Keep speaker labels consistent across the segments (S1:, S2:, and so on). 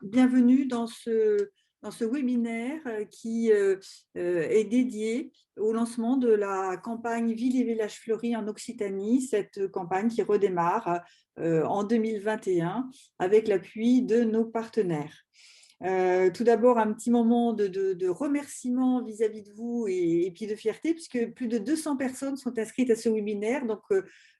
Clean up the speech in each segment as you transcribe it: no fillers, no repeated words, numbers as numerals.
S1: bienvenue dans ce webinaire qui est dédié au lancement de la campagne Villes et villages fleuris en Occitanie, cette campagne qui redémarre en 2021 avec l'appui de nos partenaires. Tout d'abord, un petit moment de remerciement vis-à-vis de vous et puis de fierté, puisque plus de 200 personnes sont inscrites à ce webinaire. Donc,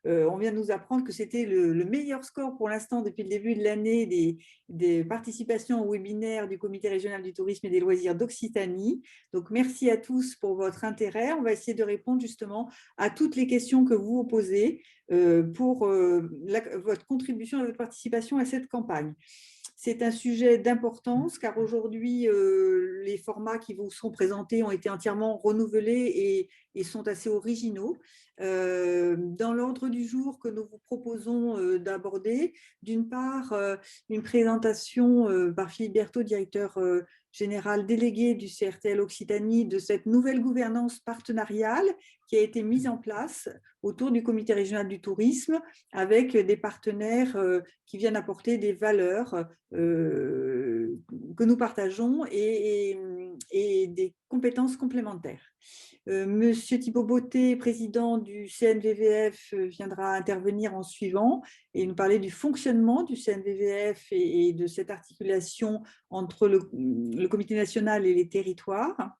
S1: on vient de nous apprendre que c'était le meilleur score pour l'instant depuis le début de l'année des participations au webinaire du Comité régional du tourisme et des loisirs d'Occitanie. Donc, merci à tous pour votre intérêt. On va essayer de répondre justement à toutes les questions que vous vous posez pour votre contribution et votre participation à cette campagne. C'est un sujet d'importance car aujourd'hui, les formats qui vous sont présentés ont été entièrement renouvelés et sont assez originaux. Dans l'ordre du jour que nous vous proposons d'aborder, d'une part, une présentation par Philippe Berthaud, directeur général délégué du CRTL Occitanie, de cette nouvelle gouvernance partenariale qui a été mise en place autour du Comité régional du tourisme avec des partenaires qui viennent apporter des valeurs que nous partageons et des compétences complémentaires. Monsieur Thibault Beauté, président du CNVVF, viendra intervenir en suivant et nous parler du fonctionnement du CNVVF et de cette articulation entre le Comité national et les territoires.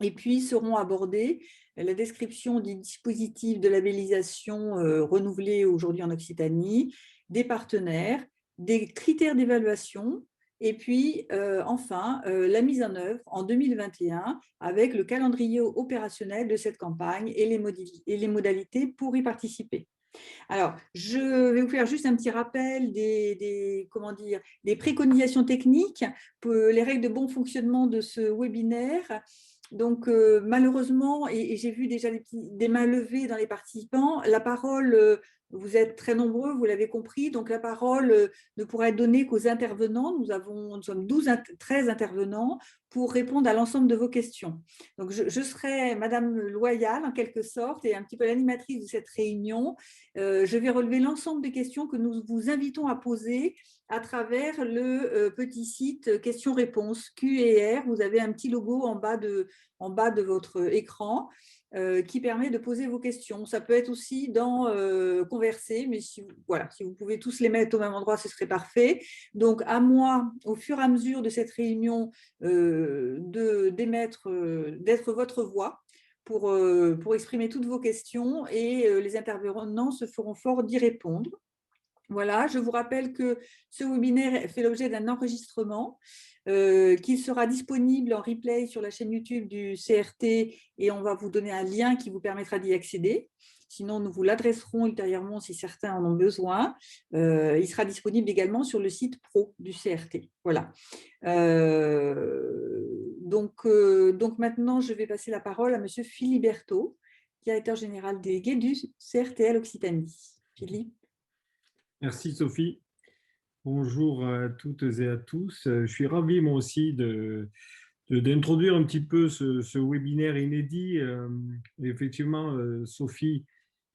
S1: Et puis seront abordés la description du dispositif de labellisation renouvelé aujourd'hui en Occitanie, des partenaires, des critères d'évaluation, et puis enfin la mise en œuvre en 2021 avec le calendrier opérationnel de cette campagne et les modalités pour y participer. Alors, je vais vous faire juste un petit rappel des préconisations techniques, pour les règles de bon fonctionnement de ce webinaire. Donc, malheureusement, et j'ai vu déjà des mains levées dans les participants, la parole, vous êtes très nombreux, vous l'avez compris, donc la parole ne pourra être donnée qu'aux intervenants. Nous sommes 13 intervenants pour répondre à l'ensemble de vos questions. Donc, je serai Madame Loyal, en quelque sorte, et un petit peu l'animatrice de cette réunion. Je vais relever l'ensemble des questions que nous vous invitons à poser à travers le petit site questions-réponses Q&R. Vous avez un petit logo en bas de votre écran qui permet de poser vos questions. Ça peut être aussi dans Converser, mais si vous pouvez tous les mettre au même endroit, ce serait parfait. Donc, à moi, au fur et à mesure de cette réunion, d'être votre voix pour exprimer toutes vos questions et les intervenants se feront fort d'y répondre. Voilà, je vous rappelle que ce webinaire fait l'objet d'un enregistrement qui sera disponible en replay sur la chaîne YouTube du CRT et on va vous donner un lien qui vous permettra d'y accéder. Sinon, nous vous l'adresserons ultérieurement si certains en ont besoin. Il sera disponible également sur le site pro du CRT. Voilà. Donc maintenant, je vais passer la parole à Monsieur Philippe Berthaud, directeur général délégué du CRTL Occitanie. Philippe.
S2: Merci Sophie. Bonjour à toutes et à tous. Je suis ravi moi aussi d'introduire un petit peu ce webinaire inédit. Effectivement, Sophie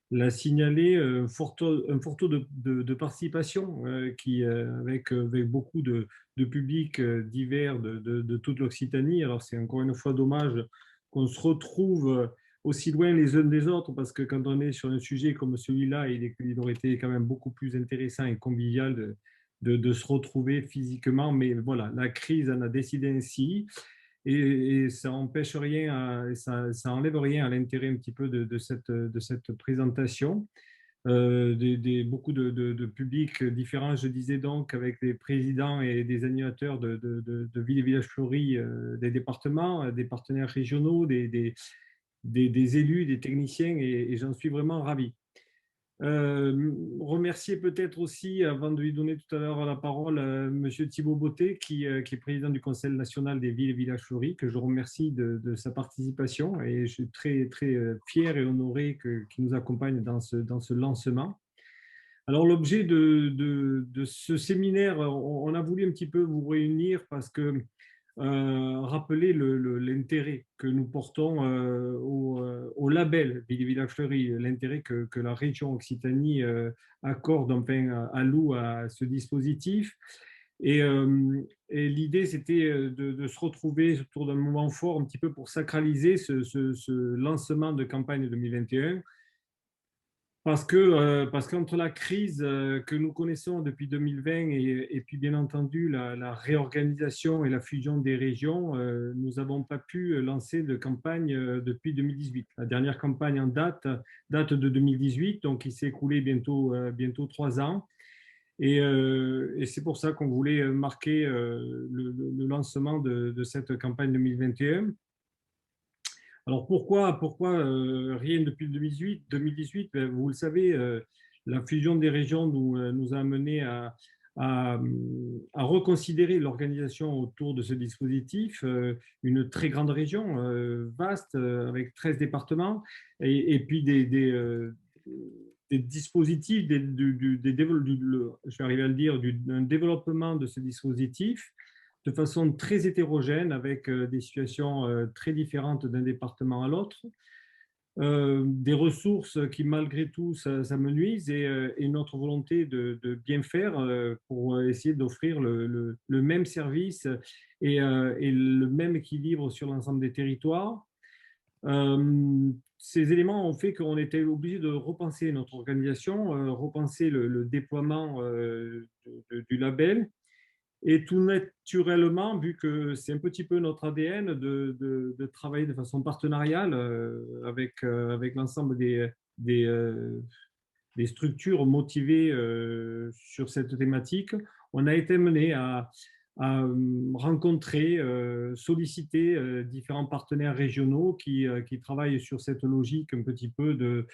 S2: l'a signalé, un fort taux de participation avec beaucoup de publics divers de toute l'Occitanie. Alors c'est encore une fois dommage qu'on se retrouve aussi loin les uns des autres, parce que quand on est sur un sujet comme celui-là, il aurait été quand même beaucoup plus intéressant et convivial de se retrouver physiquement. Mais voilà, la crise en a décidé ainsi. Et ça empêche rien, ça enlève rien à l'intérêt un petit peu de cette présentation. Beaucoup de publics différents, je disais donc, avec des présidents et des animateurs de villes et villages fleuris des départements, des partenaires régionaux, des élus, des techniciens, et j'en suis vraiment ravi. Remercier peut-être aussi, avant de lui donner tout à l'heure la parole, Monsieur Thibault Beauté, qui est président du Conseil national des villes et villages fleuris, que je remercie de sa participation, et je suis très, très fier et honoré qu'il nous accompagne dans ce lancement. Alors, l'objet de ce séminaire, on a voulu un petit peu vous réunir parce que rappeler l'intérêt que nous portons au label Ville et Village Fleuri, l'intérêt que la région Occitanie accorde enfin, alloue à ce dispositif. Et l'idée, c'était de se retrouver autour d'un moment fort un petit peu pour sacraliser ce lancement de campagne 2021. Parce qu'entre la crise que nous connaissons depuis 2020 et puis bien entendu la réorganisation et la fusion des régions, nous n'avons pas pu lancer de campagne depuis 2018. La dernière campagne en date de 2018, donc il s'est écoulé bientôt 3 ans. Et c'est pour ça qu'on voulait marquer le lancement de cette campagne 2021. Alors pourquoi rien depuis le 2018? Ben, vous le savez, la fusion des régions nous a amené à, à reconsidérer l'organisation autour de ce dispositif. Une très grande région, vaste, avec 13 départements, et puis des dispositifs, je vais arriver à le dire, un développement de ce dispositif de façon très hétérogène, avec des situations très différentes d'un département à l'autre, des ressources qui malgré tout s'amenuisent, et notre volonté de bien faire pour essayer d'offrir le même service et le même équilibre sur l'ensemble des territoires. Ces éléments ont fait qu'on était obligé de repenser notre organisation, repenser le déploiement du label. Et tout naturellement, vu que c'est un petit peu notre ADN de travailler de façon partenariale avec l'ensemble des structures motivées sur cette thématique, on a été mené à rencontrer, solliciter différents partenaires régionaux qui travaillent sur cette logique un petit peu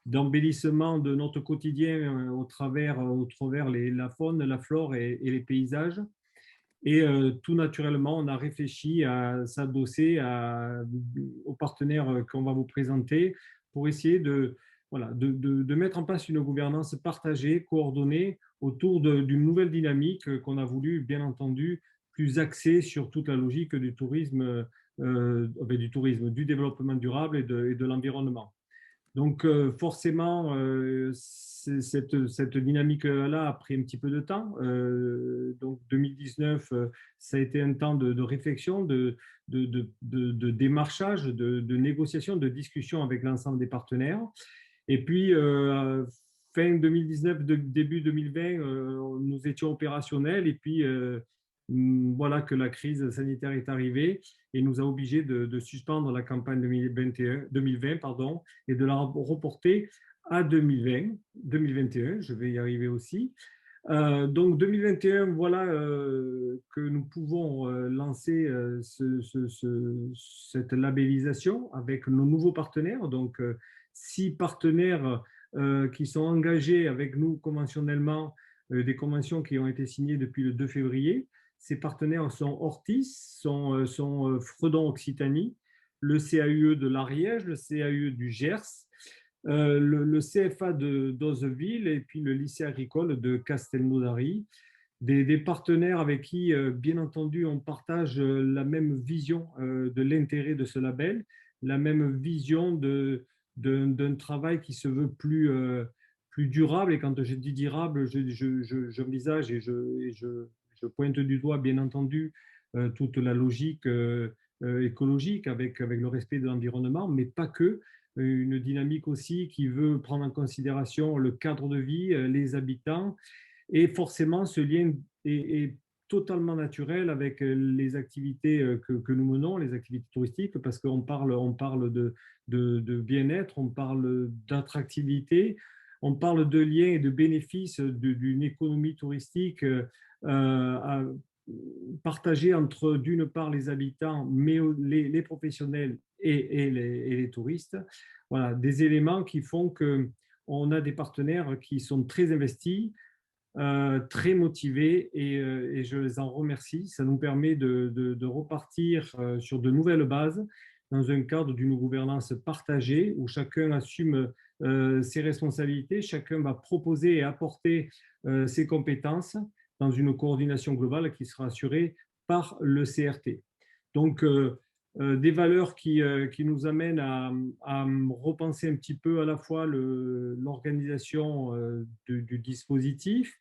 S2: d'embellissement de notre quotidien au travers la faune, la flore et les paysages. Et tout naturellement, on a réfléchi à s'adosser aux partenaires qu'on va vous présenter pour essayer voilà, de mettre en place une gouvernance partagée, coordonnée autour d'une nouvelle dynamique qu'on a voulu, bien entendu, plus axée sur toute la logique du tourisme, du développement durable et de l'environnement. Donc, forcément, cette dynamique-là a pris un petit peu de temps. Donc, 2019, ça a été un temps de réflexion, de démarchage, de négociation, de discussion avec l'ensemble des partenaires. Et puis, fin 2019, début 2020, nous étions opérationnels. Et puis, voilà que la crise sanitaire est arrivée et nous a obligés de suspendre la campagne 2020, pardon, et de la reporter à 2021. Je vais y arriver aussi. Donc 2021, voilà que nous pouvons lancer cette labellisation avec nos nouveaux partenaires. Donc 6 partenaires qui sont engagés avec nous conventionnellement, des conventions qui ont été signées depuis le 2 février. Ces partenaires sont Ortis, sont Fredon Occitanie, le CAUE de l'Ariège, le CAUE du Gers, le CFA d'Ozeville et puis le lycée agricole de Castelnaudary. Des partenaires avec qui, bien entendu, on partage la même vision de l'intérêt de ce label, la même vision d'un travail qui se veut plus durable. Et quand je dis durable, j'envisage et je pointe du doigt, bien entendu, toute la logique écologique avec le respect de l'environnement, mais pas que. Une dynamique aussi qui veut prendre en considération le cadre de vie, les habitants, et forcément ce lien est totalement naturel avec les activités que nous menons, les activités touristiques, parce qu'on parle de bien-être, on parle d'attractivité, on parle de liens et de bénéfices d'une économie touristique partagée entre, d'une part, les habitants, mais les professionnels et les touristes. Voilà, des éléments qui font qu'on a des partenaires qui sont très investis, très motivés, et je les en remercie. Ça nous permet de repartir sur de nouvelles bases dans un cadre d'une gouvernance partagée où chacun assume ses responsabilités, chacun va proposer et apporter ses compétences dans une coordination globale qui sera assurée par le CRT. Donc, des valeurs qui nous amènent à repenser un petit peu à la fois l'organisation du dispositif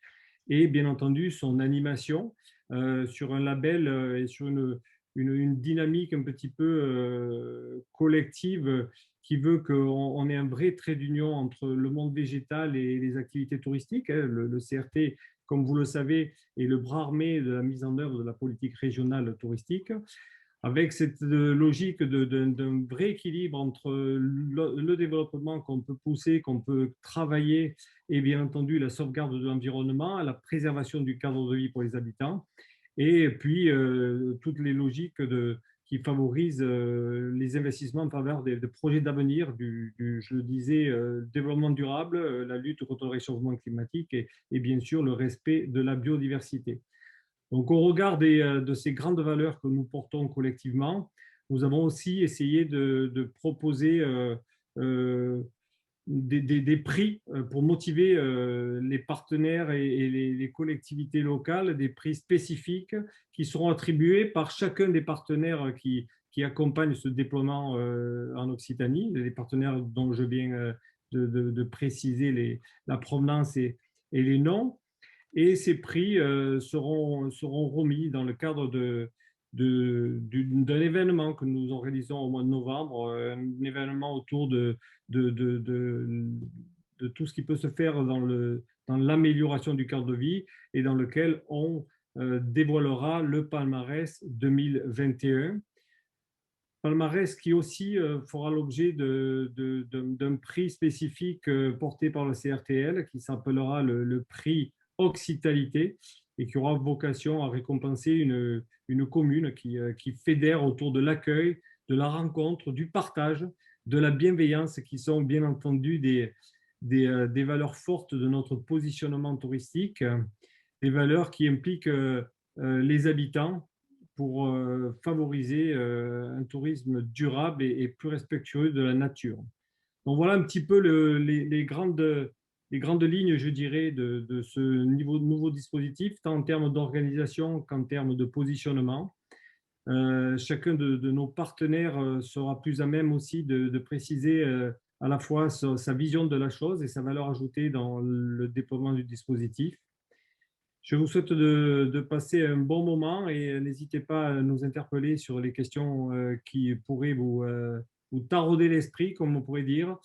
S2: et bien entendu son animation sur un label et sur une dynamique un petit peu collective qui veut qu'on ait un vrai trait d'union entre le monde végétal et les activités touristiques. Le CRT, comme vous le savez, est le bras armé de la mise en œuvre de la politique régionale touristique, avec cette logique d'un vrai équilibre entre le développement qu'on peut pousser, qu'on peut travailler, et bien entendu la sauvegarde de l'environnement, la préservation du cadre de vie pour les habitants, et puis toutes les logiques qui favorisent les investissements en faveur des projets d'avenir, je le disais, développement durable, la lutte contre le réchauffement climatique et bien sûr le respect de la biodiversité. Donc, au regard de ces grandes valeurs que nous portons collectivement, nous avons aussi essayé de proposer des prix pour motiver les partenaires et les collectivités locales, des prix spécifiques qui seront attribués par chacun des partenaires qui accompagnent ce déploiement en Occitanie, les partenaires dont je viens de préciser la provenance et les noms. Et ces prix seront remis dans le cadre d'un événement que nous organisons au mois de novembre, un événement autour de, de, de, de tout ce qui peut se faire dans l'amélioration du cadre de vie et dans lequel on dévoilera le palmarès 2021. Palmarès qui aussi fera l'objet d'un prix spécifique porté par le CRTL qui s'appellera le prix Occitalité et qui aura vocation à récompenser une commune qui fédère autour de l'accueil, de la rencontre, du partage, de la bienveillance, qui sont bien entendu des valeurs fortes de notre positionnement touristique, des valeurs qui impliquent les habitants pour favoriser un tourisme durable et plus respectueux de la nature. Donc voilà un petit peu les grandes lignes, je dirais, de ce nouveau dispositif, tant en termes d'organisation qu'en termes de positionnement. Chacun de nos partenaires sera plus à même aussi de préciser à la fois sa vision de la chose et sa valeur ajoutée dans le déploiement du dispositif. Je vous souhaite de passer un bon moment et n'hésitez pas à nous interpeller sur les questions qui pourraient vous tarauder l'esprit, comme on pourrait dire.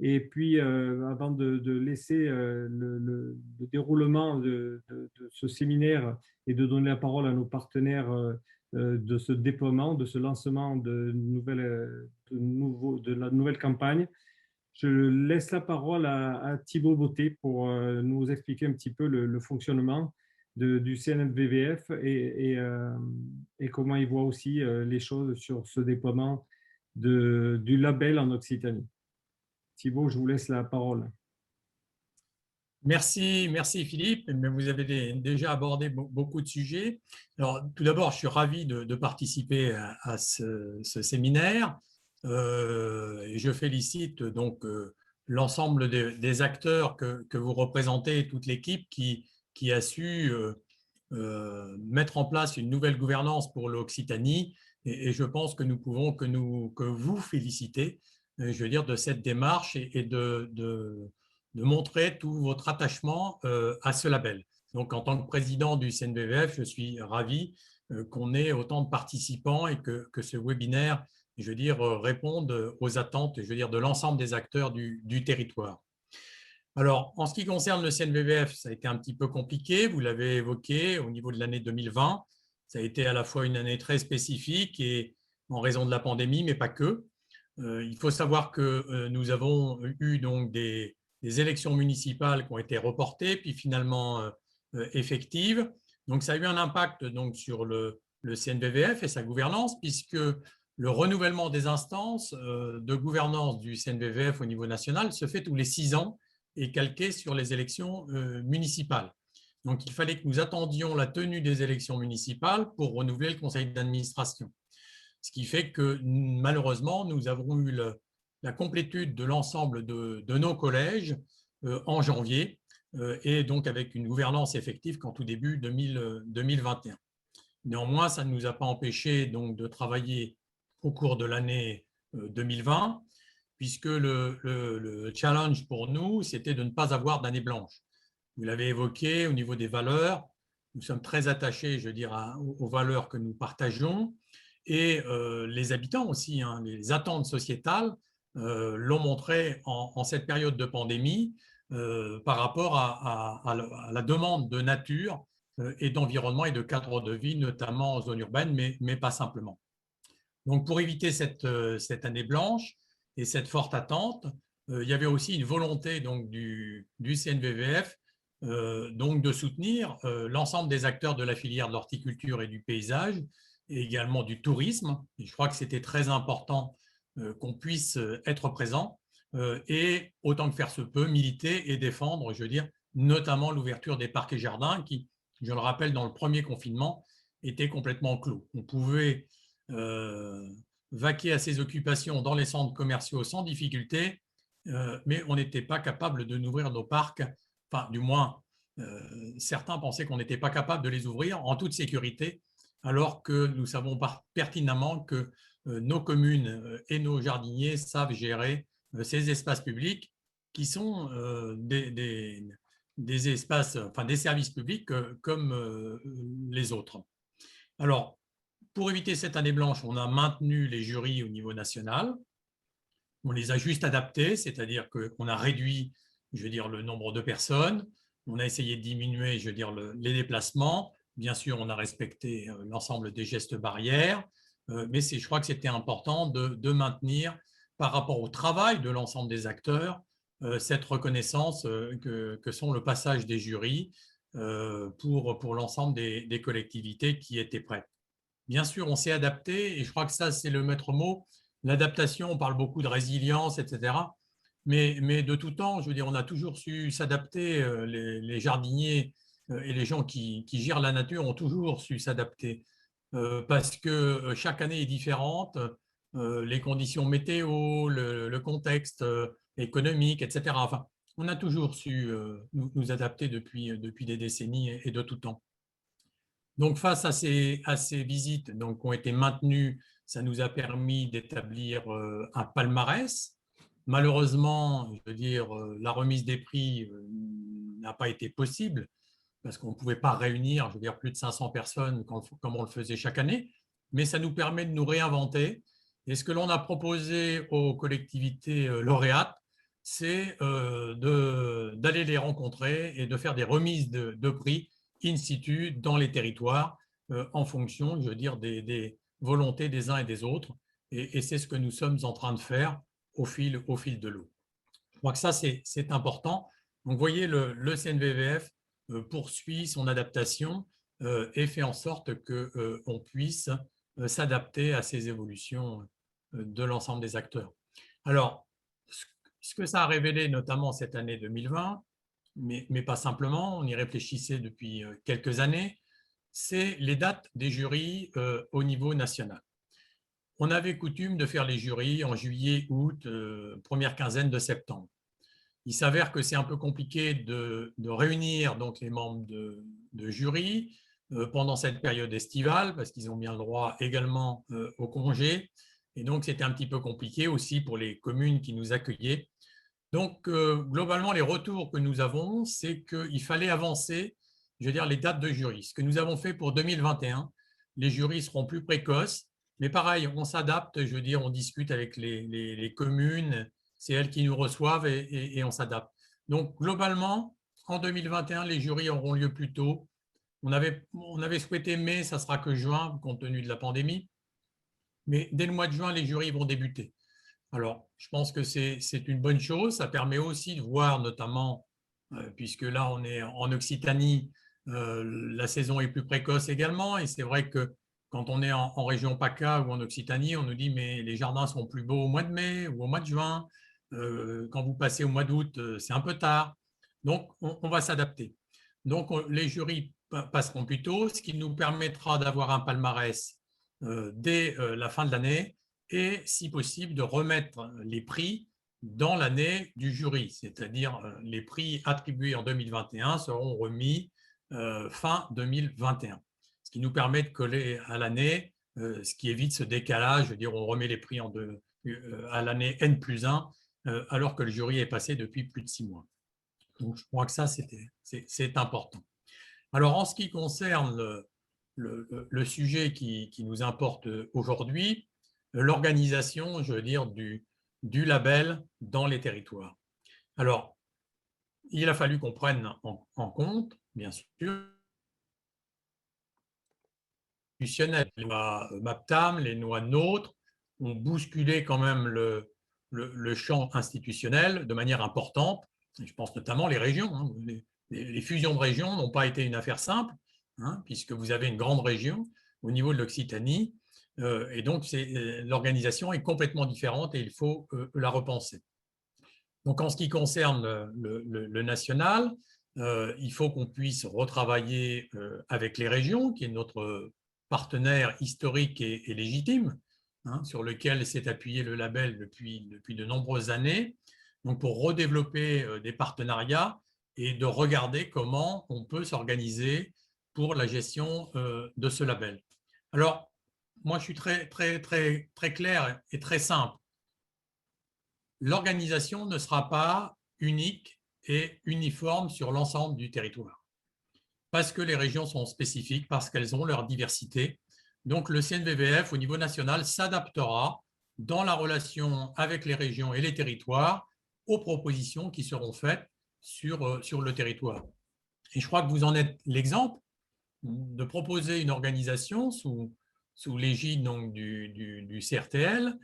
S2: Et puis, avant de laisser le déroulement de ce séminaire et de donner la parole à nos partenaires de ce déploiement, de ce lancement de la nouvelle campagne, je laisse la parole à Thibaut Beauté pour nous expliquer un petit peu le fonctionnement du CNVVF et comment il voit aussi les choses sur ce déploiement du label en Occitanie. Thibaut, je vous laisse la parole.
S3: Merci Philippe. Mais vous avez déjà abordé beaucoup de sujets. Alors, tout d'abord, je suis ravi de participer à ce séminaire. Et je félicite donc l'ensemble des acteurs que vous représentez, toute l'équipe qui a su mettre en place une nouvelle gouvernance pour l'Occitanie. Et je pense que nous pouvons que vous féliciter, je veux dire, de cette démarche et de montrer tout votre attachement à ce label. Donc, en tant que président du CNVVF, je suis ravi qu'on ait autant de participants et que ce webinaire, je veux dire, réponde aux attentes, je veux dire, de l'ensemble des acteurs du territoire. Alors, en ce qui concerne le CNVVF, ça a été un petit peu compliqué, vous l'avez évoqué, au niveau de l'année 2020. Ça a été à la fois une année très spécifique et en raison de la pandémie, mais pas que. Il faut savoir que nous avons eu donc des élections municipales qui ont été reportées, puis finalement effectives. Donc, ça a eu un impact donc, sur le CNVVF et sa gouvernance, puisque le renouvellement des instances de gouvernance du CNVVF au niveau national se fait tous les 6 ans et calqué sur les élections municipales. Donc, il fallait que nous attendions la tenue des élections municipales pour renouveler le conseil d'administration. Ce qui fait que, malheureusement, nous avons eu la complétude de l'ensemble de nos collèges en janvier et donc avec une gouvernance effective qu'en tout début 2021. Néanmoins, ça ne nous a pas empêché donc, de travailler au cours de l'année 2020, puisque le challenge pour nous, c'était de ne pas avoir d'année blanche. vous l'avez évoqué, au niveau des valeurs, nous sommes très attachés, je veux dire, aux valeurs que nous partageons. Et les habitants aussi, hein, les attentes sociétales l'ont montré en cette période de pandémie par rapport à la demande de nature et d'environnement et de cadre de vie, notamment en zone urbaine, mais pas simplement. Donc, pour éviter cette année blanche et cette forte attente, il y avait aussi une volonté donc, du CNVVF donc, de soutenir l'ensemble des acteurs de la filière de l'horticulture et du paysage, et également du tourisme. Et je crois que c'était très important qu'on puisse être présent et, autant que faire se peut, militer et défendre, je veux dire, notamment l'ouverture des parcs et jardins qui, je le rappelle, dans le premier confinement, étaient complètement clos. On pouvait vaquer à ses occupations dans les centres commerciaux sans difficulté, mais on n'était pas capable de nourrir nos parcs, enfin du moins certains pensaient qu'on n'était pas capable de les ouvrir en toute sécurité, alors que nous savons pertinemment que nos communes et nos jardiniers savent gérer ces espaces publics qui sont des espaces, enfin des services publics comme les autres. Alors, pour éviter cette année blanche, on a maintenu les jurys au niveau national. On les a juste adaptés, c'est-à-dire qu'on a réduit, je veux dire, le nombre de personnes. On a essayé de diminuer, je veux dire, les déplacements. Bien sûr, on a respecté l'ensemble des gestes barrières, mais je crois que c'était important de maintenir, par rapport au travail de l'ensemble des acteurs, cette reconnaissance que sont le passage des jurys pour l'ensemble des collectivités qui étaient prêtes. Bien sûr, on s'est adapté et je crois que ça, c'est le maître mot. L'adaptation, on parle beaucoup de résilience, etc. Mais de tout temps, je veux dire, on a toujours su s'adapter. Les jardiniers et les gens qui gèrent la nature ont toujours su s'adapter parce que chaque année est différente. Les conditions météo, le contexte économique, etc. Enfin, on a toujours su nous adapter depuis des décennies et de tout temps. Donc, face à ces visites donc, qui ont été maintenues, ça nous a permis d'établir un palmarès. Malheureusement, je veux dire, la remise des prix n'a pas été possible parce qu'on ne pouvait pas réunir, je veux dire, plus de 500 personnes comme on le faisait chaque année, mais ça nous permet de nous réinventer. Et ce que l'on a proposé aux collectivités lauréates, c'est d'aller les rencontrer et de faire des remises de prix in situ dans les territoires en fonction, je veux dire, des volontés des uns et des autres. Et c'est ce que nous sommes en train de faire au fil de l'eau. Je crois que ça, c'est important. Donc, vous voyez, le CNVVF poursuit son adaptation et fait en sorte qu'on puisse s'adapter à ces évolutions de l'ensemble des acteurs. Alors, ce que ça a révélé, notamment cette année 2020, mais pas simplement, on y réfléchissait depuis quelques années, c'est les dates des jurys au niveau national. On avait coutume de faire les jurys en juillet, août, première quinzaine de septembre. Il s'avère que c'est un peu compliqué de réunir donc les membres de jury pendant cette période estivale parce qu'ils ont bien le droit également au congé. Et donc, c'était un petit peu compliqué aussi pour les communes qui nous accueillaient. Donc, globalement, les retours que nous avons, c'est qu'il fallait avancer, je veux dire, les dates de jury. Ce que nous avons fait pour 2021, les jurys seront plus précoces, mais pareil, on s'adapte, je veux dire, on discute avec les communes, c'est elles qui nous reçoivent et on s'adapte. Donc, globalement, en 2021, les jurys auront lieu plus tôt. On avait souhaité mai, ça sera que juin, compte tenu de la pandémie, mais dès le mois de juin, les jurys vont débuter. Alors, je pense que c'est une bonne chose. Ça permet aussi de voir, notamment, puisque là, on est en Occitanie, la saison est plus précoce également. Et c'est vrai que quand on est en région PACA ou en Occitanie, on nous dit mais les jardins sont plus beaux au mois de mai ou au mois de juin. Quand vous passez au mois d'août, c'est un peu tard. Donc, on va s'adapter. Donc, les jurys passeront plus tôt, ce qui nous permettra d'avoir un palmarès dès la fin de l'année et, si possible, de remettre les prix dans l'année du jury, c'est-à-dire les prix attribués en 2021 seront remis fin 2021, ce qui nous permet de coller à l'année, ce qui évite ce décalage, je veux dire, on remet les prix à l'année N+1, alors que le jury est passé depuis plus de 6 mois. Donc, je crois que ça, c'est important. Alors, en ce qui concerne le sujet qui nous importe aujourd'hui, l'organisation, je veux dire, du label dans les territoires. Alors, il a fallu qu'on prenne en compte, bien sûr, les lois MAPTAM, les lois NOTRe ont bousculé quand même le champ institutionnel de manière importante. Je pense notamment les régions. Hein. Les fusions de régions n'ont pas été une affaire simple, hein, puisque vous avez une grande région au niveau de l'Occitanie, et donc l'organisation est complètement différente et il faut la repenser. Donc, en ce qui concerne le national, il faut qu'on puisse retravailler avec les régions, qui est notre partenaire historique et légitime, hein, sur lequel s'est appuyé le label depuis de nombreuses années. Donc, pour redévelopper des partenariats et de regarder comment on peut s'organiser pour la gestion de ce label. Alors, moi, je suis très clair et très simple. L'organisation ne sera pas unique et uniforme sur l'ensemble du territoire, parce que les régions sont spécifiques, parce qu'elles ont leur diversité. Donc, le CNVVF, au niveau national, s'adaptera dans la relation avec les régions et les territoires aux propositions qui seront faites sur le territoire. Et je crois que vous en êtes l'exemple de proposer une organisation sous l'égide du CRTL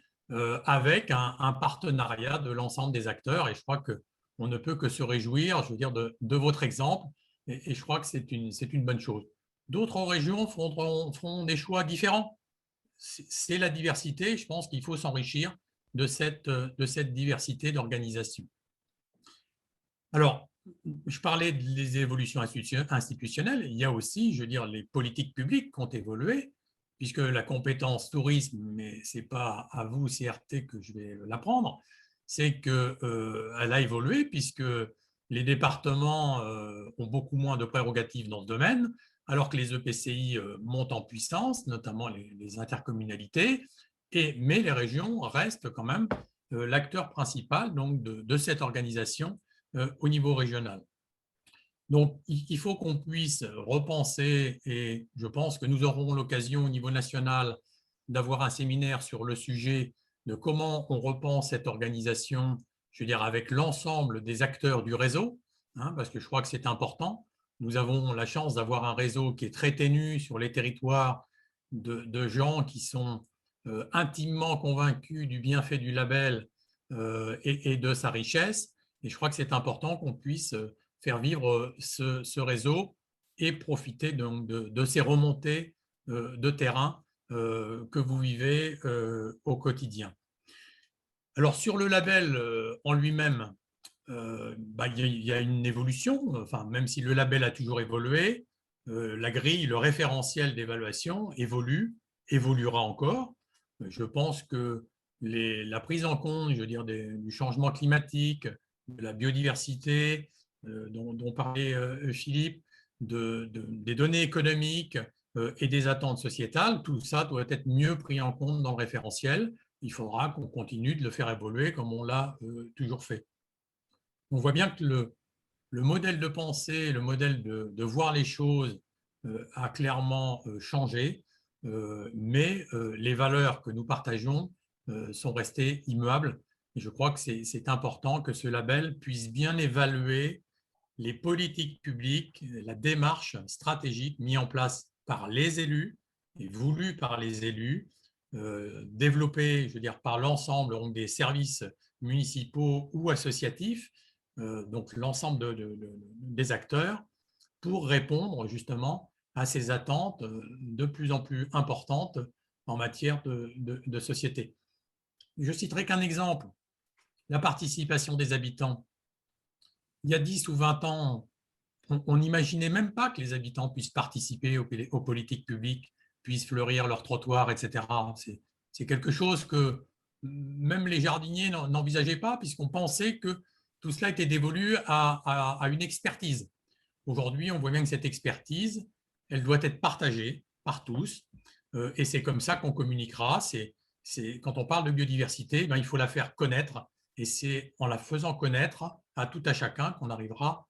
S3: avec un partenariat de l'ensemble des acteurs. Et je crois qu'on ne peut que se réjouir, je veux dire, de votre exemple. Et je crois que c'est une bonne chose. D'autres régions feront des choix différents. C'est la diversité. Je pense qu'il faut s'enrichir de cette diversité d'organisation. Alors, je parlais des évolutions institutionnelles. Il y a aussi, je veux dire, les politiques publiques qui ont évolué, puisque la compétence tourisme, mais ce n'est pas à vous, CRT, que je vais l'apprendre, c'est qu'elle a évolué, puisque les départements ont beaucoup moins de prérogatives dans ce domaine, alors que les EPCI montent en puissance, notamment les intercommunalités, mais les régions restent quand même l'acteur principal donc, de cette organisation au niveau régional. Donc, il faut qu'on puisse repenser, et je pense que nous aurons l'occasion au niveau national d'avoir un séminaire sur le sujet de comment on repense cette organisation, je veux dire, avec l'ensemble des acteurs du réseau, hein, parce que je crois que c'est important. Nous avons la chance d'avoir un réseau qui est très ténu sur les territoires de gens qui sont intimement convaincus du bienfait du label et de sa richesse. Et je crois que c'est important qu'on puisse faire vivre ce réseau et profiter donc de ces remontées de terrain que vous vivez au quotidien. Alors, sur le label en lui-même, il y a une évolution, enfin, même si le label a toujours évolué, la grille, le référentiel d'évaluation évoluera encore. Je pense que la prise en compte, je veux dire, du changement climatique, de la biodiversité, dont parlait Philippe, des données économiques et des attentes sociétales, tout ça doit être mieux pris en compte dans le référentiel. Il faudra qu'on continue de le faire évoluer comme on l'a toujours fait. On voit bien que le modèle de pensée, le modèle de voir les choses a clairement changé, mais les valeurs que nous partageons sont restées immuables. Et je crois que c'est important que ce label puisse bien évaluer les politiques publiques, la démarche stratégique mise en place par les élus et voulue par les élus, développée, je veux dire, par l'ensemble des services municipaux ou associatifs, donc l'ensemble des acteurs, pour répondre justement à ces attentes de plus en plus importantes en matière de société. Je citerai qu'un exemple, la participation des habitants. Il y a 10 ou 20 ans, on n'imaginait même pas que les habitants puissent participer aux politiques publiques, puissent fleurir leurs trottoirs, etc. C'est quelque chose que même les jardiniers n'envisageaient pas, puisqu'on pensait que tout cela était dévolu à une expertise. Aujourd'hui, on voit bien que cette expertise, elle doit être partagée par tous, et c'est comme ça qu'on communiquera. Quand on parle de biodiversité, il faut la faire connaître, et c'est en la faisant connaître à tout à chacun qu'on arrivera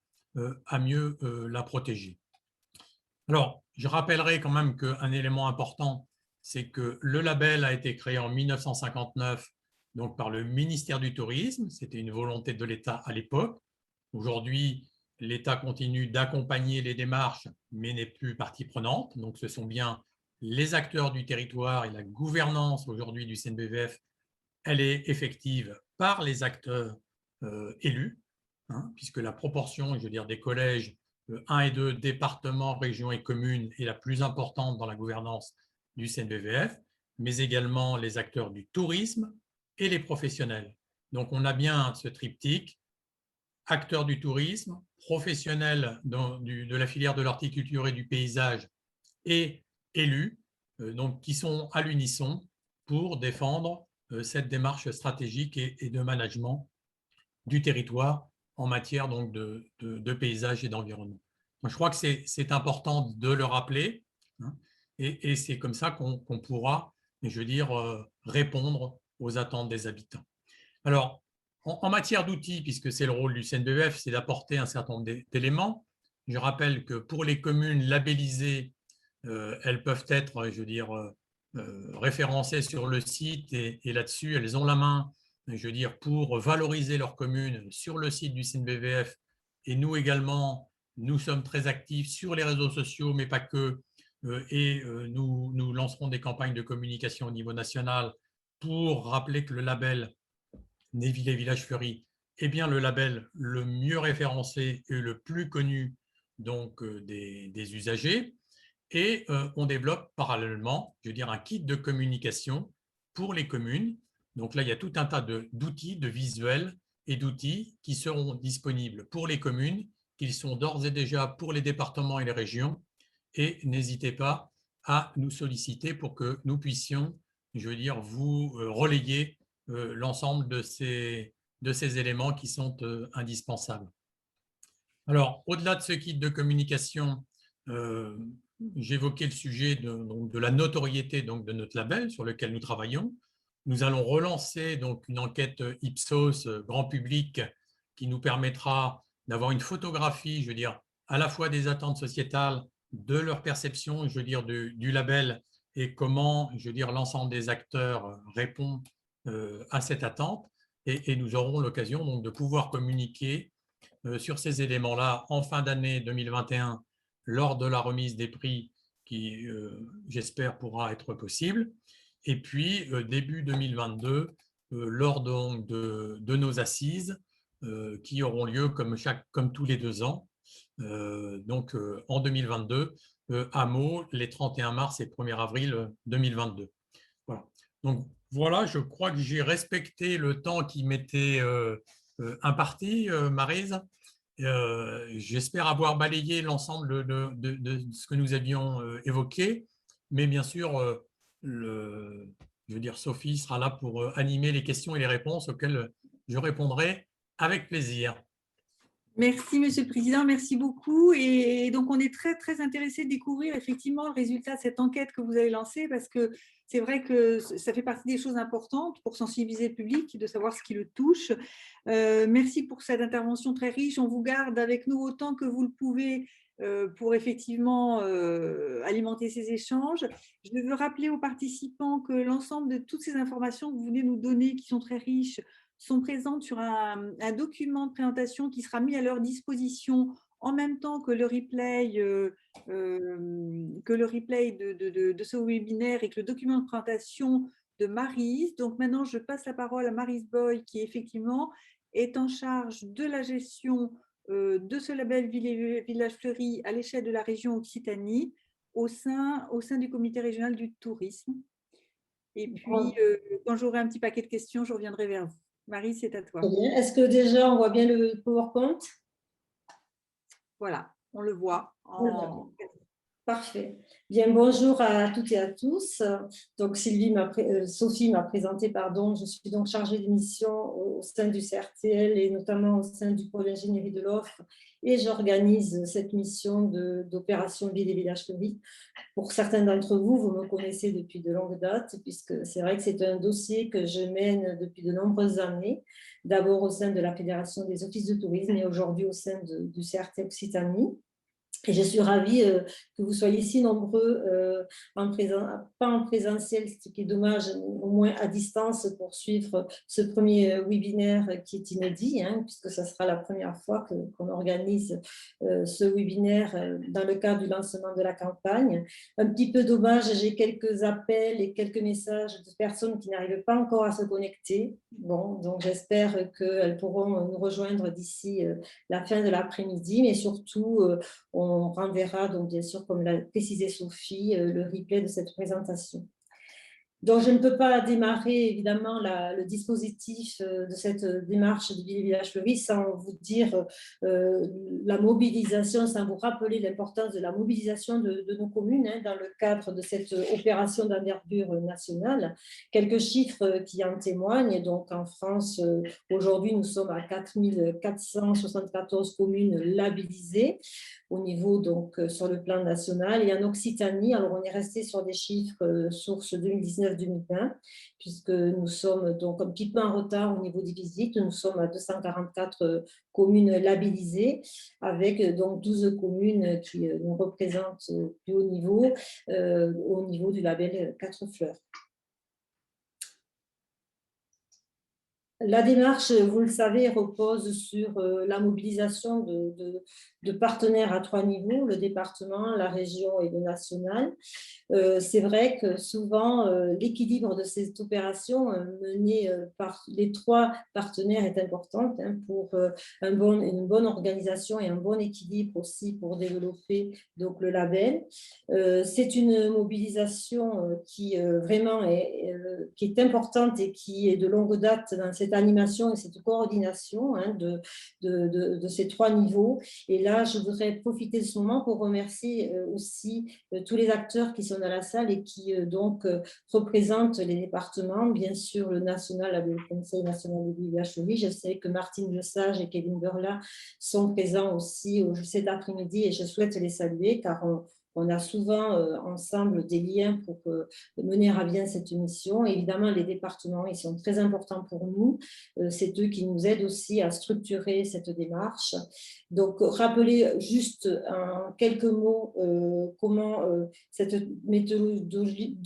S3: à mieux la protéger. Alors, je rappellerai quand même qu'un élément important, c'est que le label a été créé en 1959 donc par le ministère du Tourisme. C'était une volonté de l'État à l'époque. Aujourd'hui, l'État continue d'accompagner les démarches, mais n'est plus partie prenante. Donc, ce sont bien les acteurs du territoire et la gouvernance aujourd'hui du CNBVF, elle est effective par les acteurs élus, hein, puisque la proportion, je veux dire, des collèges 1 et 2, départements, régions et communes, est la plus importante dans la gouvernance du CNBVF, mais également les acteurs du tourisme et les professionnels. Donc, on a bien ce triptyque, acteurs du tourisme, professionnels de la filière de l'horticulture et du paysage et élus, donc, qui sont à l'unisson pour défendre cette démarche stratégique et de management du territoire en matière donc, de paysage et d'environnement. Je crois que c'est important de le rappeler, hein, et c'est comme ça qu'on pourra, je veux dire, répondre aux attentes des habitants. Alors, en matière d'outils, puisque c'est le rôle du CNBVF, c'est d'apporter un certain nombre d'éléments. Je rappelle que pour les communes labellisées, elles peuvent être, je veux dire, référencées sur le site et là-dessus, elles ont la main, je veux dire, pour valoriser leur commune sur le site du CNBVF. Et nous également, nous sommes très actifs sur les réseaux sociaux, mais pas que. Et nous lancerons des campagnes de communication au niveau national pour rappeler que le label Des villes et villages fleuris est bien le label le mieux référencé et le plus connu donc, des usagers. Et on développe parallèlement, je veux dire, un kit de communication pour les communes. Donc là, il y a tout un tas d'outils, de visuels et d'outils qui seront disponibles pour les communes, qui sont d'ores et déjà pour les départements et les régions. Et n'hésitez pas à nous solliciter pour que nous puissions, je veux dire, vous relayer l'ensemble de ces éléments qui sont indispensables. Alors, au-delà de ce kit de communication, j'évoquais le sujet de la notoriété donc, de notre label sur lequel nous travaillons. Nous allons relancer donc, une enquête Ipsos grand public qui nous permettra d'avoir une photographie, je veux dire, à la fois des attentes sociétales, de leur perception, je veux dire, du label et comment, je veux dire, l'ensemble des acteurs répond à cette attente. Et nous aurons l'occasion donc de pouvoir communiquer sur ces éléments-là en fin d'année 2021 lors de la remise des prix qui, j'espère, pourra être possible. Et puis, début 2022, lors donc de nos assises qui auront lieu comme tous les 2 ans, donc en 2022, à Meaux, les 31 mars et 1er avril 2022. Voilà. Donc voilà, je crois que j'ai respecté le temps qui m'était imparti, Maryse. J'espère avoir balayé l'ensemble de ce que nous avions évoqué, mais bien sûr, je veux dire, Sophie sera là pour animer les questions et les réponses auxquelles je répondrai avec plaisir.
S1: Merci, Monsieur le Président, merci beaucoup. Et donc, on est très, très intéressés de découvrir effectivement le résultat de cette enquête que vous avez lancée, parce que c'est vrai que ça fait partie des choses importantes pour sensibiliser le public, de savoir ce qui le touche. Merci pour cette intervention très riche. On vous garde avec nous autant que vous le pouvez pour effectivement alimenter ces échanges. Je veux rappeler aux participants que l'ensemble de toutes ces informations que vous venez nous donner, qui sont très riches, sont présentes sur un document de présentation qui sera mis à leur disposition en même temps que le replay, de ce webinaire et que le document de présentation de Maryse. Donc maintenant, je passe la parole à Maryse Boy, qui effectivement est en charge de la gestion de ce label Village Fleuri à l'échelle de la région Occitanie au sein du comité régional du tourisme. Et puis, quand j'aurai un petit paquet de questions, je reviendrai vers vous. Marie, c'est à toi.
S4: Est-ce que déjà on voit bien le PowerPoint?
S1: Voilà, on le voit.
S4: Parfait. Bien, bonjour à toutes et à tous. Donc, Sophie m'a présenté, pardon. Je suis donc chargée de mission au sein du CRTL et notamment au sein du pôle ingénierie de l'offre. Et j'organise cette mission d'opération Ville et Village Fleuris. Pour certains d'entre vous, vous me connaissez depuis de longues dates, puisque c'est vrai que c'est un dossier que je mène depuis de nombreuses années. D'abord au sein de la Fédération des offices de tourisme et aujourd'hui au sein du CRT Occitanie. Et je suis ravie que vous soyez si nombreux, pas en présentiel, ce qui est dommage, au moins à distance pour suivre ce premier webinaire qui est inédit, hein, puisque ça sera la première fois qu'on organise ce webinaire dans le cadre du lancement de la campagne. Un petit peu dommage, j'ai quelques appels et quelques messages de personnes qui n'arrivent pas encore à se connecter. Bon, donc j'espère qu'elles pourront nous rejoindre d'ici la fin de l'après-midi, mais surtout, on renverra, donc bien sûr, comme l'a précisé Sophie, le replay de cette présentation. Donc, je ne peux pas démarrer, évidemment, le dispositif de cette démarche de Ville et Village Fleuris sans vous dire la mobilisation, sans vous rappeler l'importance de la mobilisation de nos communes hein, dans le cadre de cette opération d'envergure nationale. Quelques chiffres qui en témoignent. Donc, en France, aujourd'hui, nous sommes à 4474 communes labellisées au niveau, donc, sur le plan national. Et en Occitanie, alors on est resté sur des chiffres sources 2019-2020, puisque nous sommes donc un petit peu en retard au niveau des visites. Nous sommes à 244 communes labellisées, avec donc 12 communes qui nous représentent plus haut au niveau du label 4 fleurs. La démarche, vous le savez, repose sur la mobilisation de partenaires à 3 niveaux, le département, la région et le national. C'est vrai que souvent, l'équilibre de cette opération menée par les 3 partenaires est importante hein, pour une bonne organisation et un bon équilibre aussi pour développer donc, le label. C'est une mobilisation qui vraiment qui est importante et qui est de longue date dans cette animation et cette coordination hein, de ces 3 niveaux. Et là, je voudrais profiter de ce moment pour remercier aussi tous les acteurs qui sont dans la salle et qui donc représentent les départements, bien sûr le national, le Conseil national de Village Fleuris. Je sais que Martine Lesage et Kevin Burla sont présents aussi cet après-midi et je souhaite les saluer car on a souvent ensemble des liens pour mener à bien cette mission. Et évidemment, les départements, ils sont très importants pour nous. C'est eux qui nous aident aussi à structurer cette démarche. Donc, rappelez juste en quelques mots comment cette méthodologie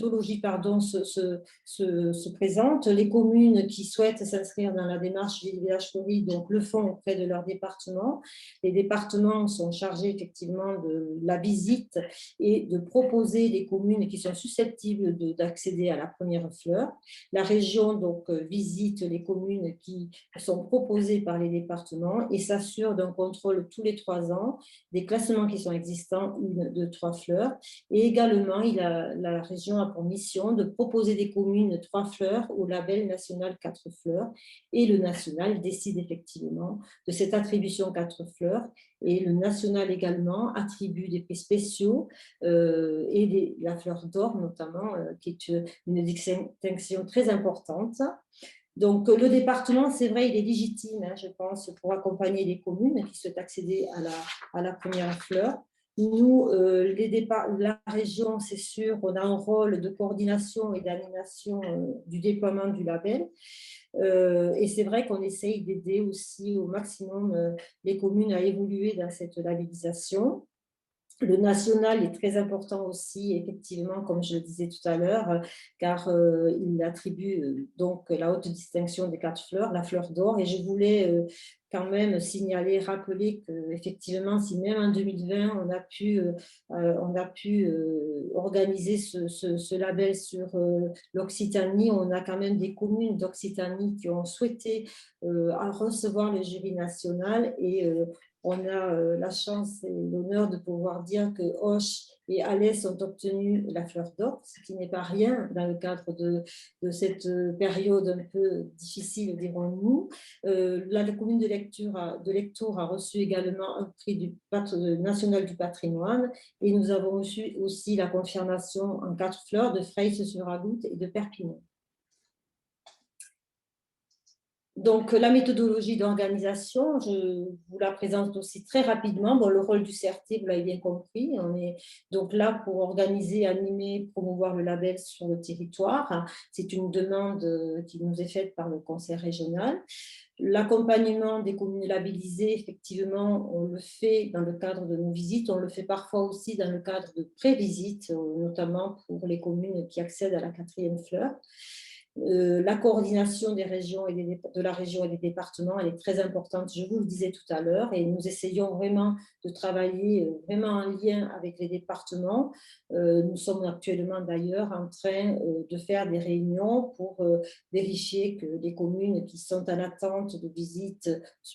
S4: se présente. Les communes qui souhaitent s'inscrire dans la démarche Village Fleuris donc le font auprès de leur département. Les départements sont chargés effectivement de la visite et de proposer les communes qui sont susceptibles d'accéder à la première fleur. La région donc visite les communes qui sont proposées par les départements et s'assure d'un contrôle tous les 3 ans des classements qui sont existants, 1, 2, 3 fleurs. Et également, la région a pour mission de proposer des communes 3 fleurs au label national 4 fleurs. Et le national décide effectivement de cette attribution 4 fleurs. Et le national également attribue des prix spéciaux et la fleur d'or notamment, qui est une distinction très importante. Donc, le département, c'est vrai, il est légitime, hein, je pense, pour accompagner les communes qui souhaitent accéder à la première fleur. Nous, la région, c'est sûr, on a un rôle de coordination et d'animation du déploiement du label. Et c'est vrai qu'on essaye d'aider aussi au maximum les communes à évoluer dans cette labellisation. Le national est très important aussi, effectivement, comme je le disais tout à l'heure, car il attribue donc la haute distinction des 4 fleurs, la fleur d'or. Et je voulais quand même signaler, rappeler qu'effectivement, si même en 2020, on a pu organiser ce label sur l'Occitanie, on a quand même des communes d'Occitanie qui ont souhaité recevoir le jury national et on a la chance et l'honneur de pouvoir dire que Auch et Alès ont obtenu la fleur d'or, ce qui n'est pas rien dans le cadre de cette période un peu difficile, dirons-nous. La commune de Lectoure a reçu également un prix national du patrimoine et nous avons reçu aussi la confirmation en 4 fleurs de Freysse-sur-Agout et de Perpignan. Donc, la méthodologie d'organisation, je vous la présente aussi très rapidement. Bon, le rôle du CRT, vous l'avez bien compris, on est donc là pour organiser, animer, promouvoir le label sur le territoire. C'est une demande qui nous est faite par le conseil régional. L'accompagnement des communes labellisées, effectivement, on le fait dans le cadre de nos visites, on le fait parfois aussi dans le cadre de pré-visites, notamment pour les communes qui accèdent à la 4e fleur. La coordination des régions de la région et des départements, elle est très importante, je vous le disais tout à l'heure, et nous essayons vraiment de travailler vraiment en lien avec les départements. Nous sommes actuellement d'ailleurs en train de faire des réunions pour vérifier que les communes qui sont en attente de visite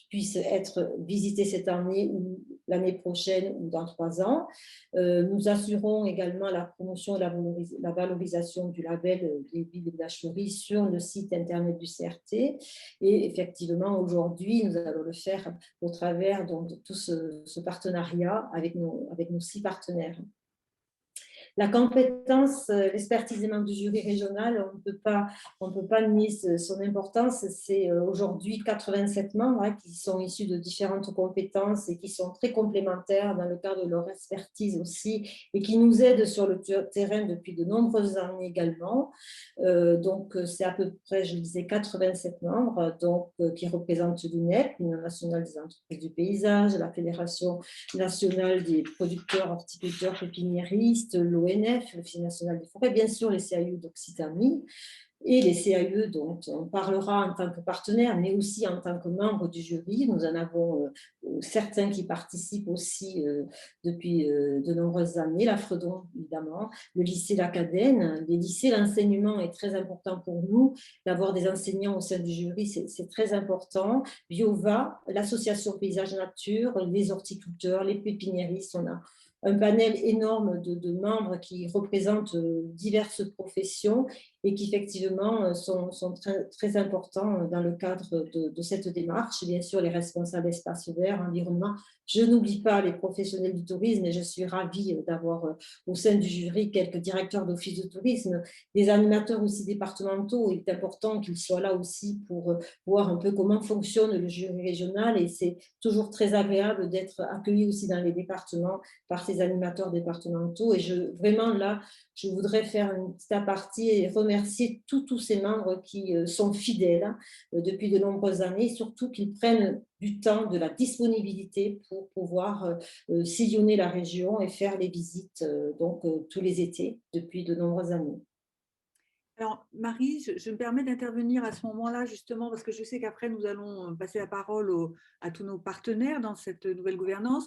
S4: puissent être visitées cette année ou l'année prochaine ou dans 3 ans. Nous assurons également la promotion et la valorisation du label des villes de villages fleuris sur le site internet du CRT. Et effectivement, aujourd'hui, nous allons le faire au travers donc, de tout ce partenariat avec nos 6 partenaires. La compétence, l'expertise des membres du jury régional, on ne peut pas nier son importance. C'est aujourd'hui 87 membres qui sont issus de différentes compétences et qui sont très complémentaires dans le cadre de leur expertise aussi et qui nous aident sur le terrain depuis de nombreuses années également. Donc, c'est à peu près, je le disais, 87 membres donc, qui représentent l'UNEP, l'Union nationale des entreprises du paysage, la Fédération nationale des producteurs, horticulteurs, pépiniéristes, l'ONF, l'Office national des forêts, bien sûr les CAU d'Occitanie et les CAE dont on parlera en tant que partenaire, mais aussi en tant que membre du jury. Nous en avons certains qui participent aussi depuis de nombreuses années, la Fredon évidemment, le lycée L'Acadène. Les lycées, l'enseignement est très important pour nous, d'avoir des enseignants au sein du jury, c'est très important. Biova, l'association Paysage Nature, les horticulteurs, les pépiniéristes, on a un panel énorme de membres qui représentent diverses professions et qui effectivement sont très, très importants dans le cadre de cette démarche. Bien sûr, les responsables espaces verts, environnement. Je n'oublie pas les professionnels du tourisme et je suis ravie d'avoir au sein du jury quelques directeurs d'office de tourisme, des animateurs aussi départementaux. Il est important qu'ils soient là aussi pour voir un peu comment fonctionne le jury régional et c'est toujours très agréable d'être accueilli aussi dans les départements par ces animateurs départementaux. Et vraiment là, je voudrais faire une petite aparté et remercier tous ces membres qui sont fidèles depuis de nombreuses années, et surtout qu'ils prennent du temps, de la disponibilité pour pouvoir sillonner la région et faire les visites tous les étés depuis de nombreuses années.
S1: Alors, Marie, je me permets d'intervenir à ce moment-là, justement, parce que je sais qu'après, nous allons passer la parole à tous nos partenaires dans cette nouvelle gouvernance.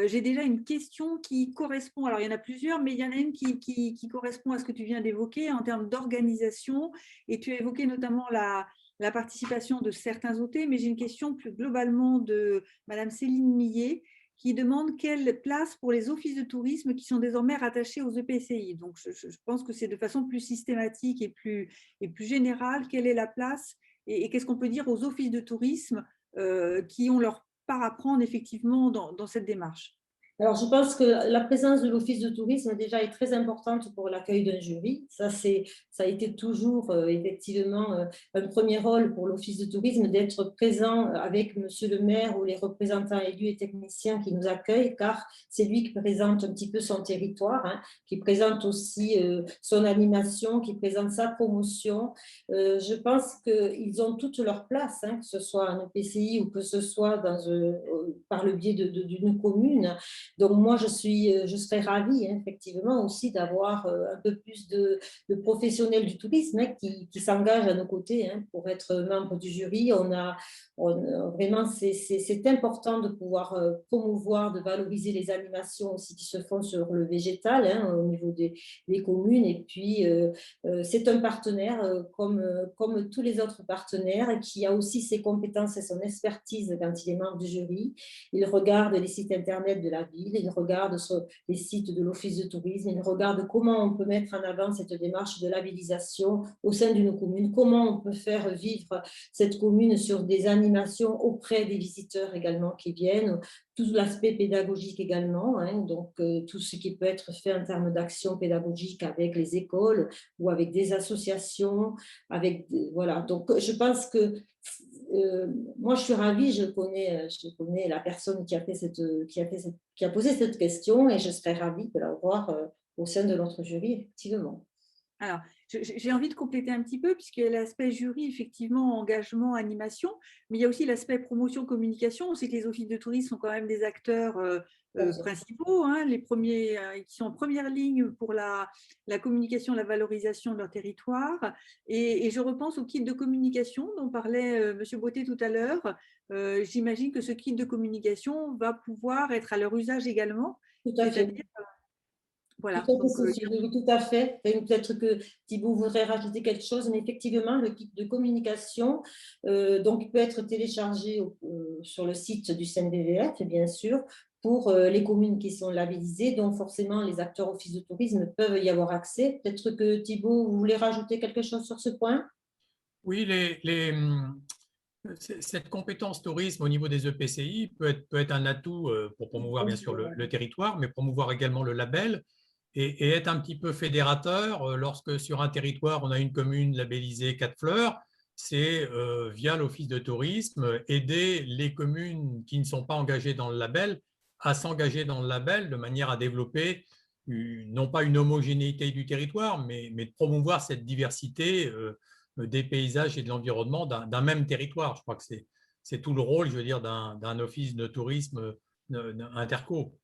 S1: J'ai déjà une question qui correspond, alors il y en a plusieurs, mais il y en a une qui correspond à ce que tu viens d'évoquer en termes d'organisation, et tu as évoqué notamment la participation de certains OT, mais j'ai une question plus globalement de Madame Céline Millet, qui demande quelle place pour les offices de tourisme qui sont désormais rattachés aux EPCI. Donc, je pense que c'est de façon plus systématique et plus générale, quelle est la place et qu'est-ce qu'on peut dire aux offices de tourisme qui ont leur part à prendre effectivement dans cette démarche.
S4: Alors, je pense que la présence de l'Office de tourisme déjà est très importante pour l'accueil d'un jury. Ça a été toujours effectivement un premier rôle pour l'Office de tourisme d'être présent avec Monsieur le maire ou les représentants élus et techniciens qui nous accueillent, car c'est lui qui présente un petit peu son territoire, qui présente aussi son animation, qui présente sa promotion. Je pense qu'ils ont toute leur place, que ce soit un EPCI ou que ce soit par le biais d'une commune. Donc, moi, je serais ravie, effectivement, aussi d'avoir un peu plus de professionnels du tourisme qui s'engagent à nos côtés pour être membre du jury. Vraiment, c'est important de pouvoir promouvoir, de valoriser les animations aussi qui se font sur le végétal au niveau des communes. Et puis, c'est un partenaire comme tous les autres partenaires qui a aussi ses compétences et son expertise quand il est membre du jury. Il regarde les sites internet de la ville. ville, ils regardent sur les sites de l'Office de tourisme, ils regardent comment on peut mettre en avant cette démarche de labellisation au sein d'une commune, comment on peut faire vivre cette commune sur des animations auprès des visiteurs également qui viennent, tout l'aspect pédagogique également, hein, donc tout ce qui peut être fait en termes d'action pédagogique avec les écoles ou avec des associations, voilà. Donc je pense que moi je suis ravie, je connais la personne qui a posé cette question et je serais ravie de la voir au sein de notre jury, effectivement.
S1: Alors, j'ai envie de compléter un petit peu, puisqu'il y a l'aspect jury, effectivement, engagement, animation, mais il y a aussi l'aspect promotion, communication. On sait que les offices de tourisme sont quand même des acteurs principaux, hein, les premiers qui sont en première ligne pour la communication, la valorisation de leur territoire. Et je repense au kit de communication dont parlait M. Beauté tout à l'heure. J'imagine que ce kit de communication va pouvoir être à leur usage également.
S4: Tout à fait.
S1: Voilà.
S4: Tout à fait, oui, tout à fait. Peut-être que Thibaut voudrait rajouter quelque chose, mais effectivement, le kit de communication donc, peut être téléchargé sur le site du CNVVF, bien sûr, pour les communes qui sont labellisées, dont forcément les acteurs office de tourisme peuvent y avoir accès. Peut-être que Thibaut, vous voulez rajouter quelque chose sur ce point?
S3: Oui, cette compétence tourisme au niveau des EPCI peut être un atout pour promouvoir bien sûr le territoire, mais promouvoir également le label et être un petit peu fédérateur lorsque sur un territoire on a une commune labellisée 4 fleurs, c'est via l'office de tourisme aider les communes qui ne sont pas engagées dans le label à s'engager dans le label de manière à développer non pas une homogénéité du territoire, mais de promouvoir cette diversité des paysages et de l'environnement d'un même territoire. Je crois que c'est tout le rôle, je veux dire, d'un office de tourisme interco.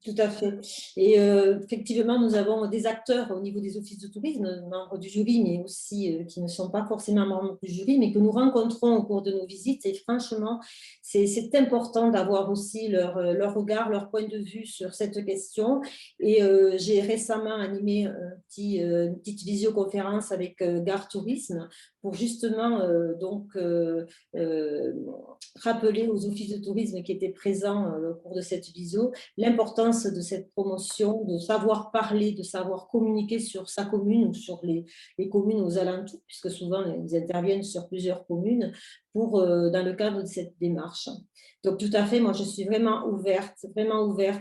S4: Tout à fait. Et effectivement, nous avons des acteurs au niveau des offices de tourisme, membres du jury, mais aussi qui ne sont pas forcément membres du jury, mais que nous rencontrons au cours de nos visites. Et franchement, c'est important d'avoir aussi leur regard, leur point de vue sur cette question. Et j'ai récemment animé une petite visioconférence avec Gare Tourisme pour justement rappeler aux offices de tourisme qui étaient présents au cours de cette visio l'importance de cette promotion, de savoir parler, de savoir communiquer sur sa commune ou sur les communes aux alentours, puisque souvent ils interviennent sur plusieurs communes dans le cadre de cette démarche. Donc tout à fait, moi je suis vraiment ouverte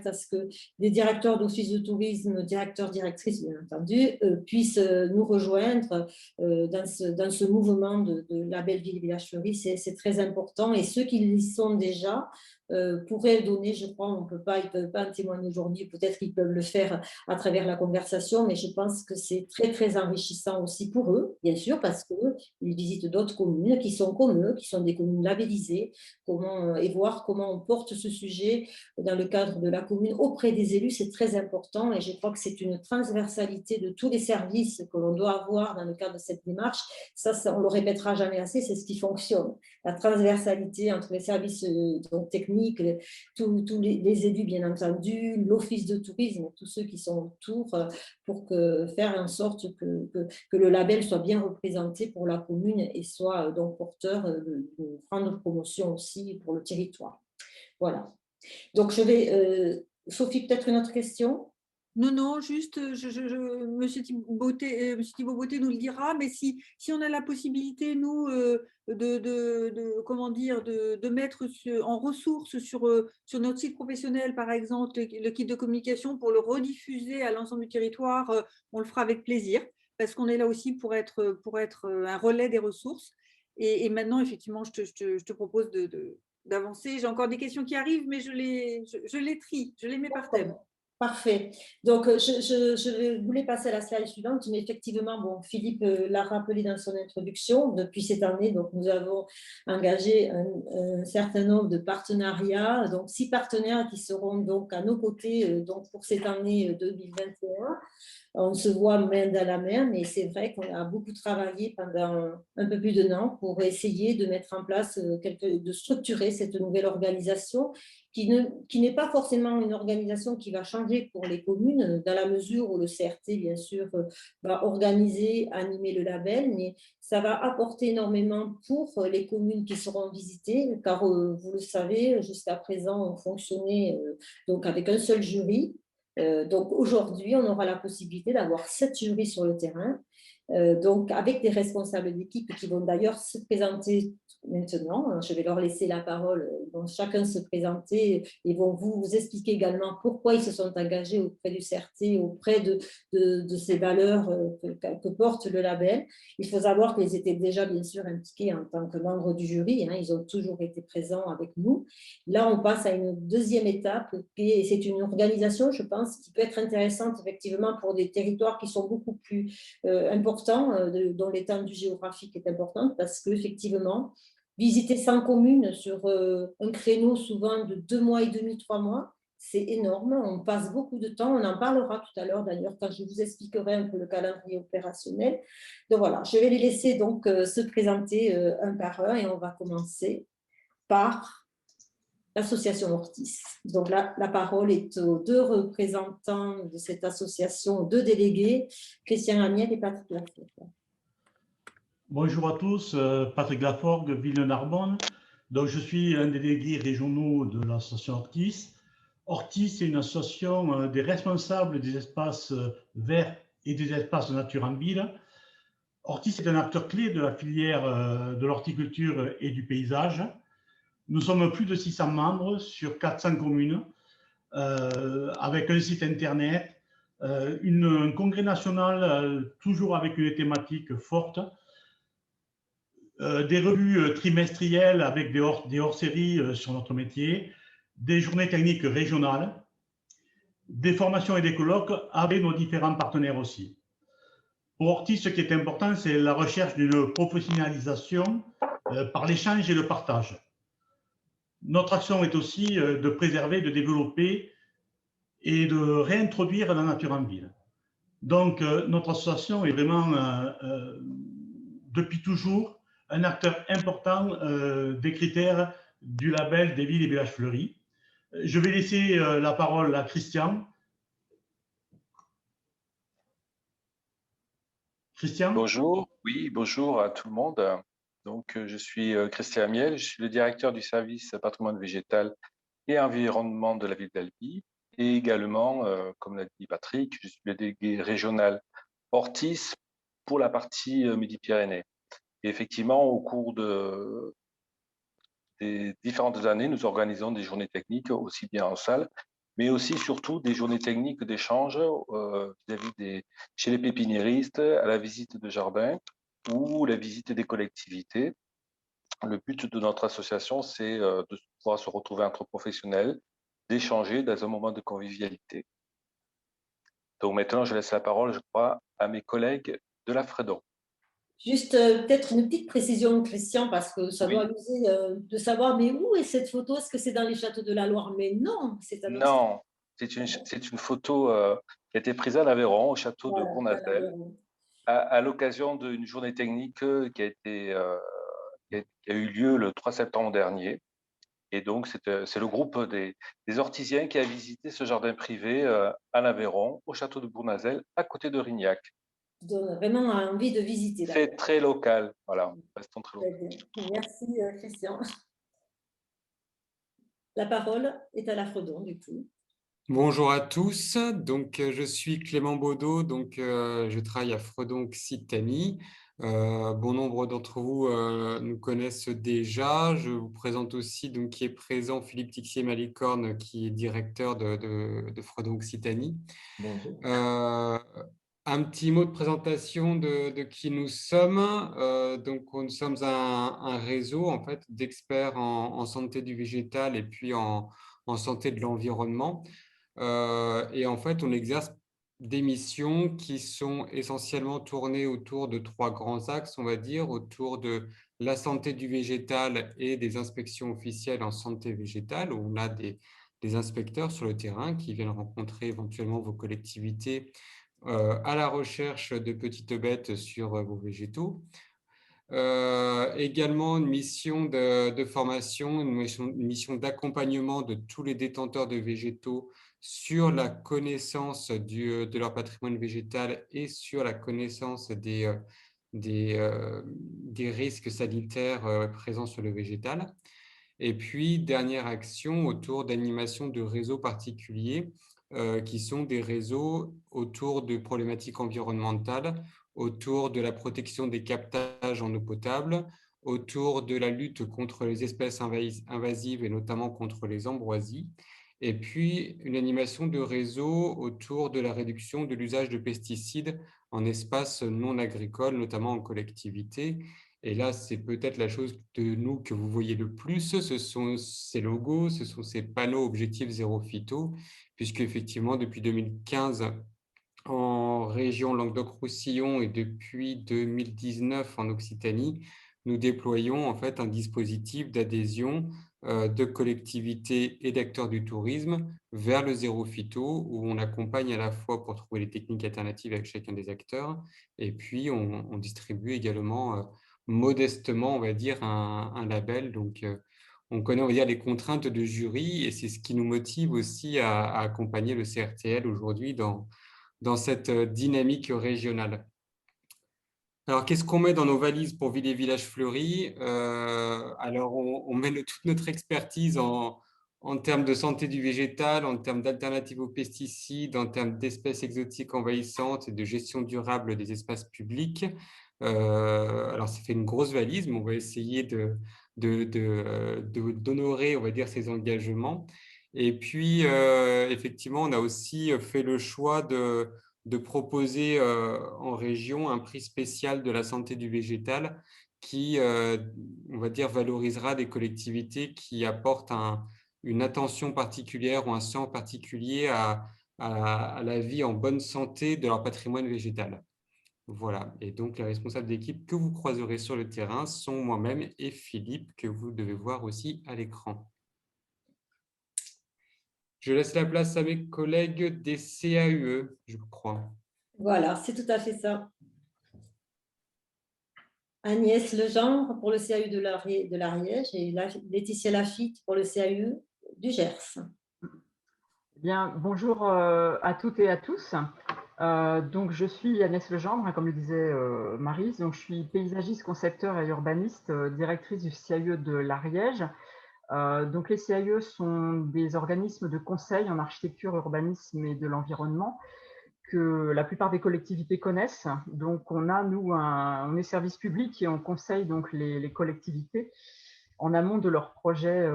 S4: à ce que des directeurs d'office de tourisme, directeurs, directrices bien entendu, puissent nous rejoindre dans ce mouvement de label Ville et Village Fleuri. C'est très important et ceux qui y sont déjà pourraient donner, je crois, ils ne peuvent pas en témoigner aujourd'hui, peut-être qu'ils peuvent le faire à travers la conversation, mais je pense que c'est très, très enrichissant aussi pour eux, bien sûr, parce qu'ils visitent d'autres communes qui sont comme eux, qui sont des communes labellisées, et voir comment on porte ce sujet dans le cadre de la commune auprès des élus, c'est très important et je crois que c'est une transversalité de tous les services que l'on doit avoir dans le cadre de cette démarche. Ça on ne le répétera jamais assez, c'est ce qui fonctionne. La transversalité entre les services techniques, tous les élus bien entendu, l'office de tourisme, tous ceux qui sont autour pour faire en sorte que le label soit bien représenté pour la commune et soit donc porteur de grande promotion aussi pour le territoire. Voilà. Donc je vais... Sophie, peut-être une autre question?
S1: Non, juste, Monsieur Thibaut Beauté nous le dira, mais si on a la possibilité, nous, de mettre en ressources sur notre site professionnel, par exemple, le kit de communication pour le rediffuser à l'ensemble du territoire, on le fera avec plaisir, parce qu'on est là aussi pour être un relais des ressources. Et maintenant, effectivement, je te propose d'avancer. J'ai encore des questions qui arrivent, mais je les trie, je les mets par thème.
S4: Parfait. Donc, je voulais passer à la slide suivante, mais effectivement, bon, Philippe l'a rappelé dans son introduction, depuis cette année, donc, nous avons engagé un certain nombre de partenariats, donc 6 partenaires qui seront donc à nos côtés donc, pour cette année 2021. On se voit main dans la main, mais c'est vrai qu'on a beaucoup travaillé pendant un peu plus d'1 an pour essayer de mettre en place, de structurer cette nouvelle organisation qui n'est pas forcément une organisation qui va changer pour les communes, dans la mesure où le CRT, bien sûr, va organiser, animer le label, mais ça va apporter énormément pour les communes qui seront visitées, car vous le savez, jusqu'à présent, on fonctionnait donc avec un seul jury. Donc aujourd'hui, on aura la possibilité d'avoir 7 jurys sur le terrain, donc avec des responsables d'équipe qui vont d'ailleurs se présenter maintenant. Je vais leur laisser la parole. Ils vont chacun se présenter et vont vous expliquer également pourquoi ils se sont engagés auprès du CRT, auprès de ces valeurs que porte le label. Il faut savoir qu'ils étaient déjà bien sûr impliqués en tant que membres du jury. Ils ont toujours été présents avec nous. Là, on passe à une deuxième étape et c'est une organisation, je pense, qui peut être intéressante effectivement pour des territoires qui sont beaucoup plus importants, dont l'étendue géographique est importante, parce qu'effectivement, visiter 100 communes sur un créneau souvent de 2 mois et demi, 3 mois, c'est énorme. On passe beaucoup de temps. On en parlera tout à l'heure d'ailleurs quand je vous expliquerai un peu le calendrier opérationnel. Donc voilà, je vais les laisser donc se présenter un par un et on va commencer par l'association Ortis. Donc là, la parole est aux 2 représentants de cette association, aux 2 délégués, Christian Amiel et Patrick Laforgue.
S5: Bonjour à tous, Patrick Laforgue, Ville-Narbonne. Donc, je suis un des délégués régionaux de l'association Ortis. Ortis, c'est une association des responsables des espaces verts et des espaces de nature en ville. Ortis est un acteur clé de la filière de l'horticulture et du paysage. Nous sommes plus de 600 membres sur 400 communes, avec un site internet, un congrès national toujours avec une thématique forte, des revues trimestrielles avec des hors-séries sur notre métier, des journées techniques régionales, des formations et des colloques avec nos différents partenaires aussi. Pour Ortis, ce qui est important, c'est la recherche d'une professionnalisation par l'échange et le partage. Notre action est aussi de préserver, de développer et de réintroduire la nature en ville. Donc, notre association est vraiment, depuis toujours, un acteur important des critères du label des villes et villages fleuris. Je vais laisser la parole à Christian. Christian ?
S6: Bonjour, oui, bonjour à tout le monde. Donc, je suis Christian Amiel, je suis le directeur du service patrimoine végétal et environnement de la ville d'Albi. Et également, comme l'a dit Patrick, je suis le délégué régional Ortis pour la partie Midi-Pyrénées. Et effectivement, au cours des différentes années, nous organisons des journées techniques, aussi bien en salle, mais aussi surtout des journées techniques d'échange chez les pépiniéristes, à la visite de jardins ou la visite des collectivités. Le but de notre association, c'est de pouvoir se retrouver entre professionnels, d'échanger dans un moment de convivialité. Donc maintenant, je laisse la parole, je crois, à mes collègues de la Fredon.
S4: Juste peut-être une petite précision, Christian, parce que ça doit amuser de savoir, mais où est cette photo? Est-ce que c'est dans les châteaux de la Loire? Mais non, c'est à
S6: Non, c'est une photo qui a été prise à l'Aveyron, au château de Bournazel, à l'occasion d'une journée technique qui a eu lieu le 3 septembre dernier. Et donc, c'est le groupe des Ortisiens qui a visité ce jardin privé à l'Aveyron, au château de Bournazel, à côté de Rignac.
S4: Donne vraiment envie de visiter.
S6: C'est très local, voilà. Restons très local.
S4: Merci Christian. La parole est à la Fredon du coup.
S7: Bonjour à tous, donc je suis Clément Baudot, donc je travaille à Fredon Occitanie. Bon nombre d'entre vous nous connaissent déjà. Je vous présente aussi donc qui est présent Philippe Tixier-Malicorne, qui est directeur de Fredon Occitanie.
S4: Bonjour.
S7: Un petit mot de présentation de qui nous sommes. Donc, nous sommes un réseau en fait d'experts en santé du végétal et puis en santé de l'environnement. Et en fait, on exerce des missions qui sont essentiellement tournées autour de 3 grands axes, on va dire, autour de la santé du végétal et des inspections officielles en santé végétale, où on a des inspecteurs sur le terrain qui viennent rencontrer éventuellement vos collectivités à la recherche de petites bêtes sur vos végétaux. Également une mission de formation, une mission d'accompagnement de tous les détenteurs de végétaux sur la connaissance de leur patrimoine végétal et sur la connaissance des risques sanitaires présents sur le végétal. Et puis, dernière action autour d'animation de réseaux particuliers qui sont des réseaux autour de problématiques environnementales, autour de la protection des captages en eau potable, autour de la lutte contre les espèces invasives et notamment contre les ambroisies, et puis une animation de réseaux autour de la réduction de l'usage de pesticides en espaces non agricoles, notamment en collectivité. Et là, c'est peut-être la chose de nous que vous voyez le plus, ce sont ces logos, ce sont ces panneaux objectifs zéro phyto, puisque effectivement, depuis 2015, en région Languedoc-Roussillon et depuis 2019 en Occitanie, nous déployons en fait un dispositif d'adhésion de collectivités et d'acteurs du tourisme vers le zéro phyto, où on accompagne à la fois pour trouver les techniques alternatives avec chacun des acteurs, et puis on distribue également modestement, on va dire, un label. Donc, on connaît, on va dire, les contraintes de jury, et c'est ce qui nous motive aussi à accompagner le CRTL aujourd'hui dans cette dynamique régionale. Alors, qu'est-ce qu'on met dans nos valises pour Villes et Villages Fleuris? Alors, on met toute notre expertise en termes de santé du végétal, en termes d'alternatives aux pesticides, en termes d'espèces exotiques envahissantes et de gestion durable des espaces publics. Alors, ça fait une grosse valise, mais on va essayer d'honorer, on va dire, ces engagements. Et puis, effectivement, on a aussi fait le choix de proposer en région un prix spécial de la santé du végétal qui, on va dire, valorisera des collectivités qui apportent une attention particulière ou un soin particulier à la vie en bonne santé de leur patrimoine végétal. Voilà, et donc les responsables d'équipe que vous croiserez sur le terrain sont moi-même et Philippe, que vous devez voir aussi à l'écran. Je laisse la place à mes collègues des CAUE, je crois.
S4: Voilà, c'est tout à fait ça. Agnès Legendre pour le CAU de l'Ariège et Laetitia Lafitte pour le CAU du Gers.
S8: Bien, bonjour à toutes et à tous. Donc, je suis Agnès Legendre, comme le disait Maryse. Donc, je suis paysagiste, concepteur et urbaniste, directrice du CAE de l'Ariège. Donc, les CAE sont des organismes de conseil en architecture, urbanisme et de l'environnement que la plupart des collectivités connaissent. Donc, on est service public et on conseille donc les collectivités en amont de leurs projets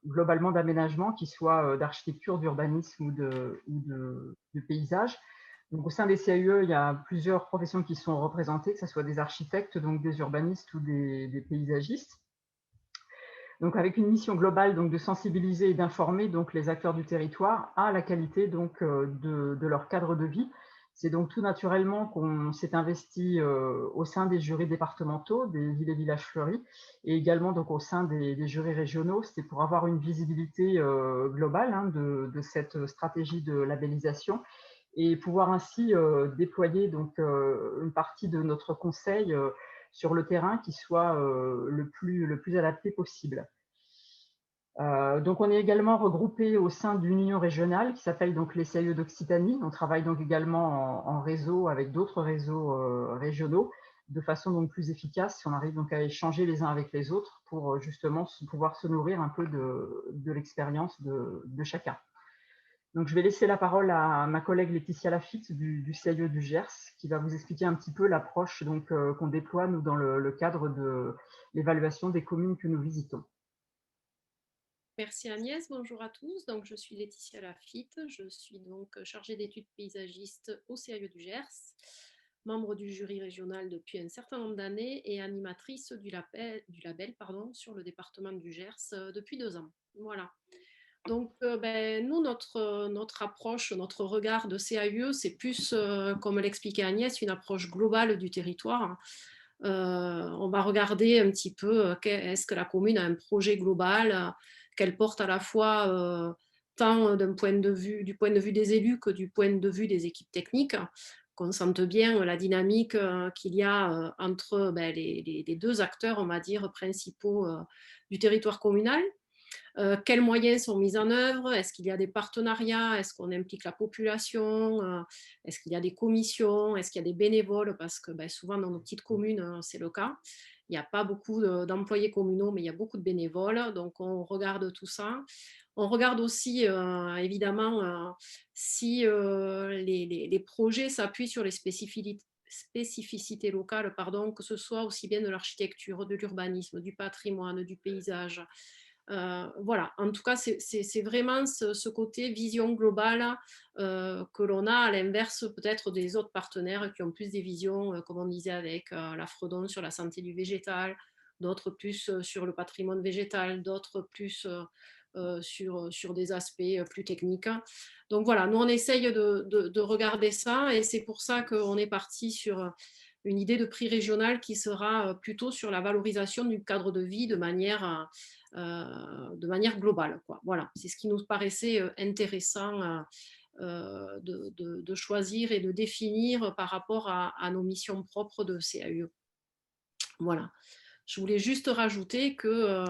S8: globalement d'aménagement, qu'ils soient d'architecture, d'urbanisme ou de paysage. Donc, au sein des CAE, il y a plusieurs professions qui sont représentées, que ce soit des architectes, donc des urbanistes ou des paysagistes. Donc, avec une mission globale donc, de sensibiliser et d'informer donc, les acteurs du territoire à la qualité donc, de leur cadre de vie. C'est donc tout naturellement qu'on s'est investi au sein des jurys départementaux, des villes et villages fleuris, et également donc, au sein des jurys régionaux. C'était pour avoir une visibilité globale hein, de cette stratégie de labellisation et pouvoir ainsi déployer donc, une partie de notre conseil sur le terrain qui soit le plus adapté possible. Donc, on est également regroupé au sein d'une union régionale qui s'appelle donc les CAE d'Occitanie. On travaille donc également en réseau avec d'autres réseaux régionaux de façon donc plus efficace. On arrive donc à échanger les uns avec les autres pour justement pouvoir se nourrir un peu de l'expérience de chacun. Donc, je vais laisser la parole à ma collègue Laetitia Lafitte du CAE du Gers qui va vous expliquer un petit peu l'approche qu'on déploie nous dans le cadre de l'évaluation des communes que nous visitons.
S9: Merci Agnès, bonjour à tous. Donc, je suis Laetitia Lafitte, je suis donc chargée d'études paysagistes au CAE du Gers, membre du jury régional depuis un certain nombre d'années et animatrice du label sur le département du Gers depuis 2 ans. Voilà. Donc, nous, notre approche, notre regard de CAE, c'est plus, comme l'expliquait Agnès, une approche globale du territoire. On va regarder un petit peu est-ce que la commune a un projet global qu'elle porte à la fois tant du point de vue des élus que du point de vue des équipes techniques qu'on sente bien la dynamique qu'il y a entre les deux acteurs, on va dire, principaux du territoire communal. Quels moyens sont mis en œuvre? Est-ce qu'il y a des partenariats? Est-ce qu'on implique la population? Est-ce qu'il y a des commissions? Est-ce qu'il y a des bénévoles? Parce que souvent dans nos petites communes, c'est le cas. Il n'y a pas beaucoup d'employés communaux, mais il y a beaucoup de bénévoles. Donc, on regarde tout ça. On regarde aussi, évidemment, si les projets s'appuient sur les spécificités locales, que ce soit aussi bien de l'architecture, de l'urbanisme, du patrimoine, du paysage. Voilà, en tout cas, c'est vraiment ce côté vision globale que l'on a, à l'inverse peut-être des autres partenaires qui ont plus des visions, comme on disait avec la Fredon sur la santé du végétal, d'autres plus sur le patrimoine végétal, d'autres plus sur des aspects plus techniques. Donc voilà, nous on essaye de regarder ça et c'est pour ça qu'on est parti sur une idée de prix régional qui sera plutôt sur la valorisation du cadre de vie de manière globale, quoi. Voilà, c'est ce qui nous paraissait intéressant de choisir et de définir par rapport à nos missions propres de CAUE. Voilà. Je voulais juste rajouter que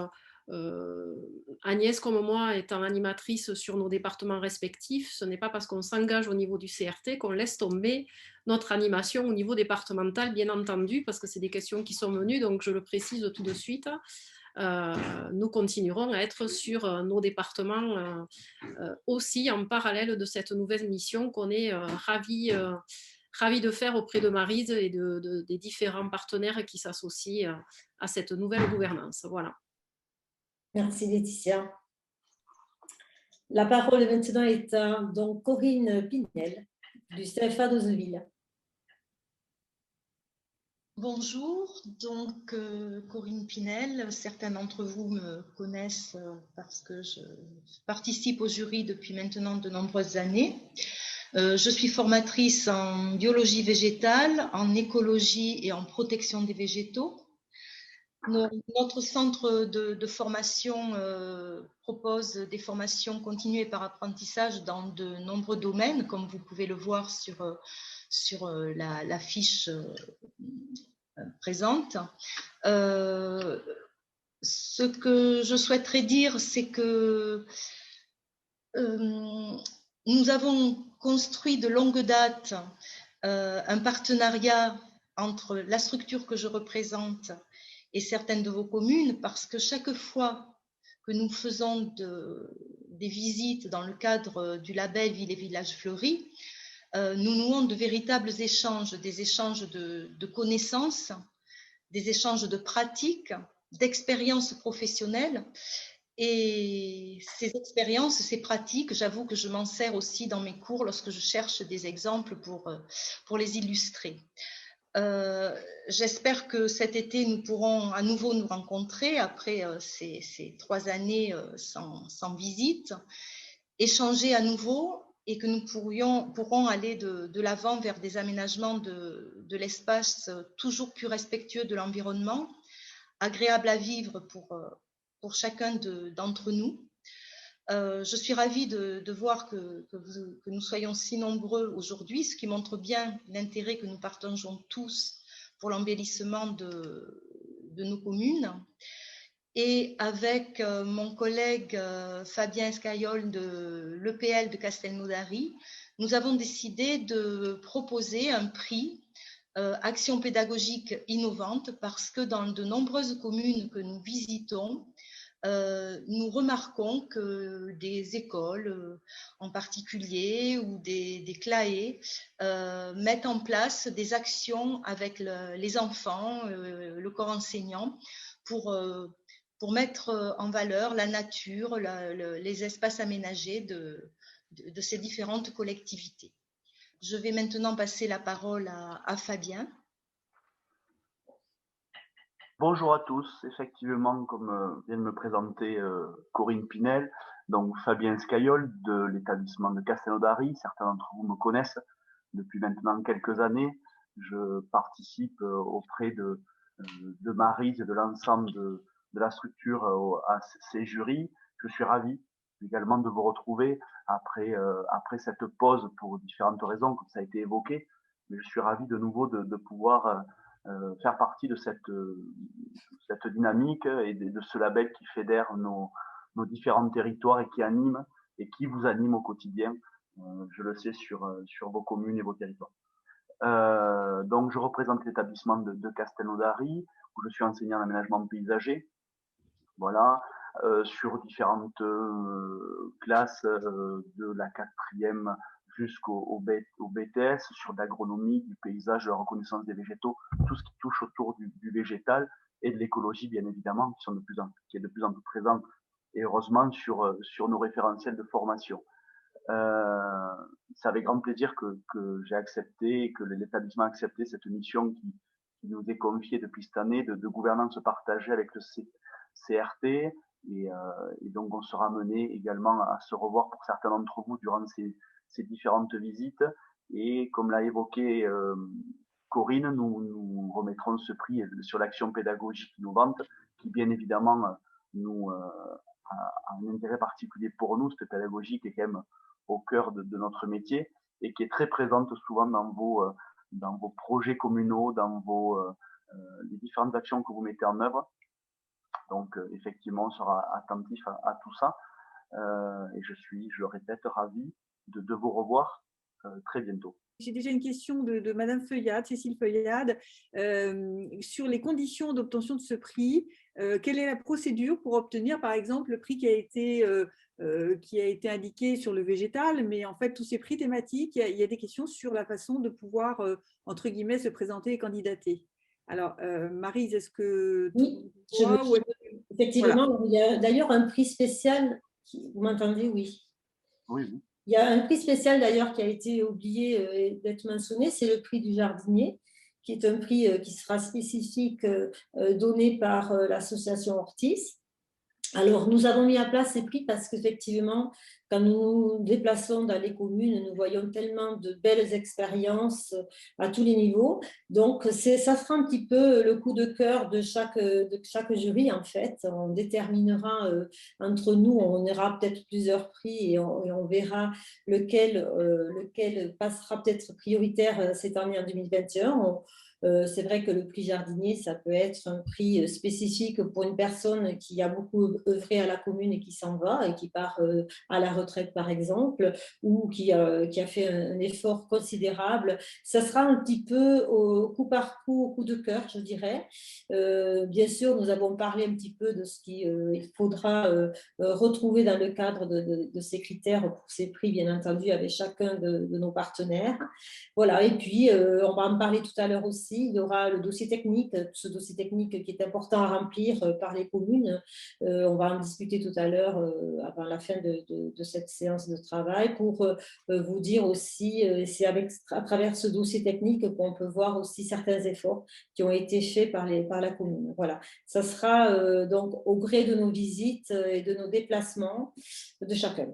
S9: Agnès, comme moi, étant animatrice sur nos départements respectifs, ce n'est pas parce qu'on s'engage au niveau du CRT qu'on laisse tomber notre animation au niveau départemental, bien entendu, parce que c'est des questions qui sont venues, donc je le précise tout de suite. Nous continuerons à être sur nos départements aussi en parallèle de cette nouvelle mission qu'on est ravis de faire auprès de Maryse et des différents partenaires qui s'associent à cette nouvelle gouvernance. Voilà.
S4: Merci Laetitia. La parole maintenant est à donc Corinne Pinel du CFA d'Ozeville.
S10: Bonjour, donc Corinne Pinel, certains d'entre vous me connaissent parce que je participe au jury depuis maintenant de nombreuses années. Je suis formatrice en biologie végétale, en écologie et en protection des végétaux. Notre centre de formation propose des formations continues et par apprentissage dans de nombreux domaines, comme vous pouvez le voir sur la fiche présente. Ce que je souhaiterais dire, c'est que nous avons construit de longue date un partenariat entre la structure que je représente et certaines de vos communes, parce que chaque fois que nous faisons des visites dans le cadre du label Ville et Villages Fleuris, nous nouons de véritables échanges, des échanges de connaissances, des échanges de pratiques, d'expériences professionnelles. Et ces expériences, ces pratiques, j'avoue que je m'en sers aussi dans mes cours lorsque je cherche des exemples pour les illustrer. J'espère que cet été, nous pourrons à nouveau nous rencontrer après ces 3 années sans visite, échanger à nouveau et que nous pourrons aller de l'avant vers des aménagements de l'espace toujours plus respectueux de l'environnement, agréable à vivre pour chacun d'entre nous. Je suis ravie de voir que nous soyons si nombreux aujourd'hui, ce qui montre bien l'intérêt que nous partageons tous pour l'embellissement de nos communes. Et avec mon collègue Fabien Escayol de l'EPL de Castelnaudary, nous avons décidé de proposer un prix Action pédagogique innovante parce que dans de nombreuses communes que nous visitons, nous remarquons que des écoles en particulier ou des CLAE mettent en place des actions avec les enfants, le corps enseignant pour mettre en valeur la nature, les espaces aménagés de ces différentes collectivités. Je vais maintenant passer la parole à Fabien.
S11: Bonjour à tous, effectivement, comme vient de me présenter Corinne Pinel, donc Fabien Scayol de l'établissement de Castelnaudary. Certains d'entre vous me connaissent depuis maintenant quelques années. Je participe auprès de Maryse et de l'ensemble de la structure à ces jurys. Je suis ravi également de vous retrouver après cette pause pour différentes raisons, comme ça a été évoqué. mais je suis ravi de nouveau de pouvoir faire partie de cette dynamique et de ce label qui fédère nos différents territoires et qui anime et qui vous anime au quotidien, je le sais, sur vos communes et vos territoires. Donc, je représente l'établissement de Castelnaudary, où je suis enseignant en aménagement paysager. Voilà, sur différentes classes de la 4e jusqu'au BTS, sur l'agronomie, du paysage, de la reconnaissance des végétaux, tout ce qui touche autour du végétal et de l'écologie, bien évidemment, qui est de plus en plus présente, et heureusement sur nos référentiels de formation. C'est avec grand plaisir que j'ai accepté et que l'établissement a accepté cette mission qui nous est confiée depuis cette année de gouvernance partagée avec le CRT. Et donc, on sera amené également à se revoir pour certains d'entre vous durant ces différentes visites. Et comme l'a évoqué Corinne, nous remettrons ce prix sur l'action pédagogique innovante qui, bien évidemment, a un intérêt particulier pour nous. Cette pédagogie qui est quand même au cœur de notre métier et qui est très présente souvent dans vos projets communaux, dans les différentes actions que vous mettez en œuvre. Donc, effectivement, on sera attentif à tout ça. Et je le répète, ravi de vous revoir très bientôt.
S1: J'ai déjà une question de Madame Feuillade, Cécile Feuillade, sur les conditions d'obtention de ce prix. Quelle est la procédure pour obtenir, par exemple, le prix qui a été indiqué sur le végétal, mais en fait, tous ces prix thématiques, il y a des questions sur la façon de pouvoir, entre guillemets, se présenter et candidater. Alors, Maryse, est-ce que…
S4: Oui, effectivement, voilà. Il y a d'ailleurs un prix spécial, vous m'entendez? Oui.
S11: Oui, oui.
S4: Il y a un prix spécial d'ailleurs qui a été oublié d'être mentionné, c'est le prix du jardinier, qui est un prix qui sera spécifique donné par l'association Ortis. Alors, nous avons mis en place ces prix parce qu'effectivement, quand nous nous déplaçons dans les communes, nous voyons tellement de belles expériences à tous les niveaux. Donc, ça sera un petit peu le coup de cœur de chaque jury, en fait. On déterminera entre nous, on aura peut-être plusieurs prix et on verra lequel passera peut-être prioritaire cette année en 2021. C'est vrai que le prix jardinier, ça peut être un prix spécifique pour une personne qui a beaucoup œuvré à la commune et qui s'en va et qui part à la retraite, par exemple, ou qui a fait un effort considérable. Ça sera un petit peu au coup par coup, au coup de cœur, je dirais. Bien sûr, nous avons parlé un petit peu de ce qu'il faudra retrouver dans le cadre de ces critères pour ces prix, bien entendu, avec chacun de nos partenaires. Voilà, et puis on va en parler tout à l'heure aussi. Il y aura le dossier technique, ce dossier technique qui est important à remplir par les communes. On va en discuter tout à l'heure avant la fin de cette séance de travail pour vous dire aussi, c'est à travers ce dossier technique qu'on peut voir aussi certains efforts qui ont été faits par la commune. Voilà, ça sera donc au gré de nos visites et de nos déplacements de chacun.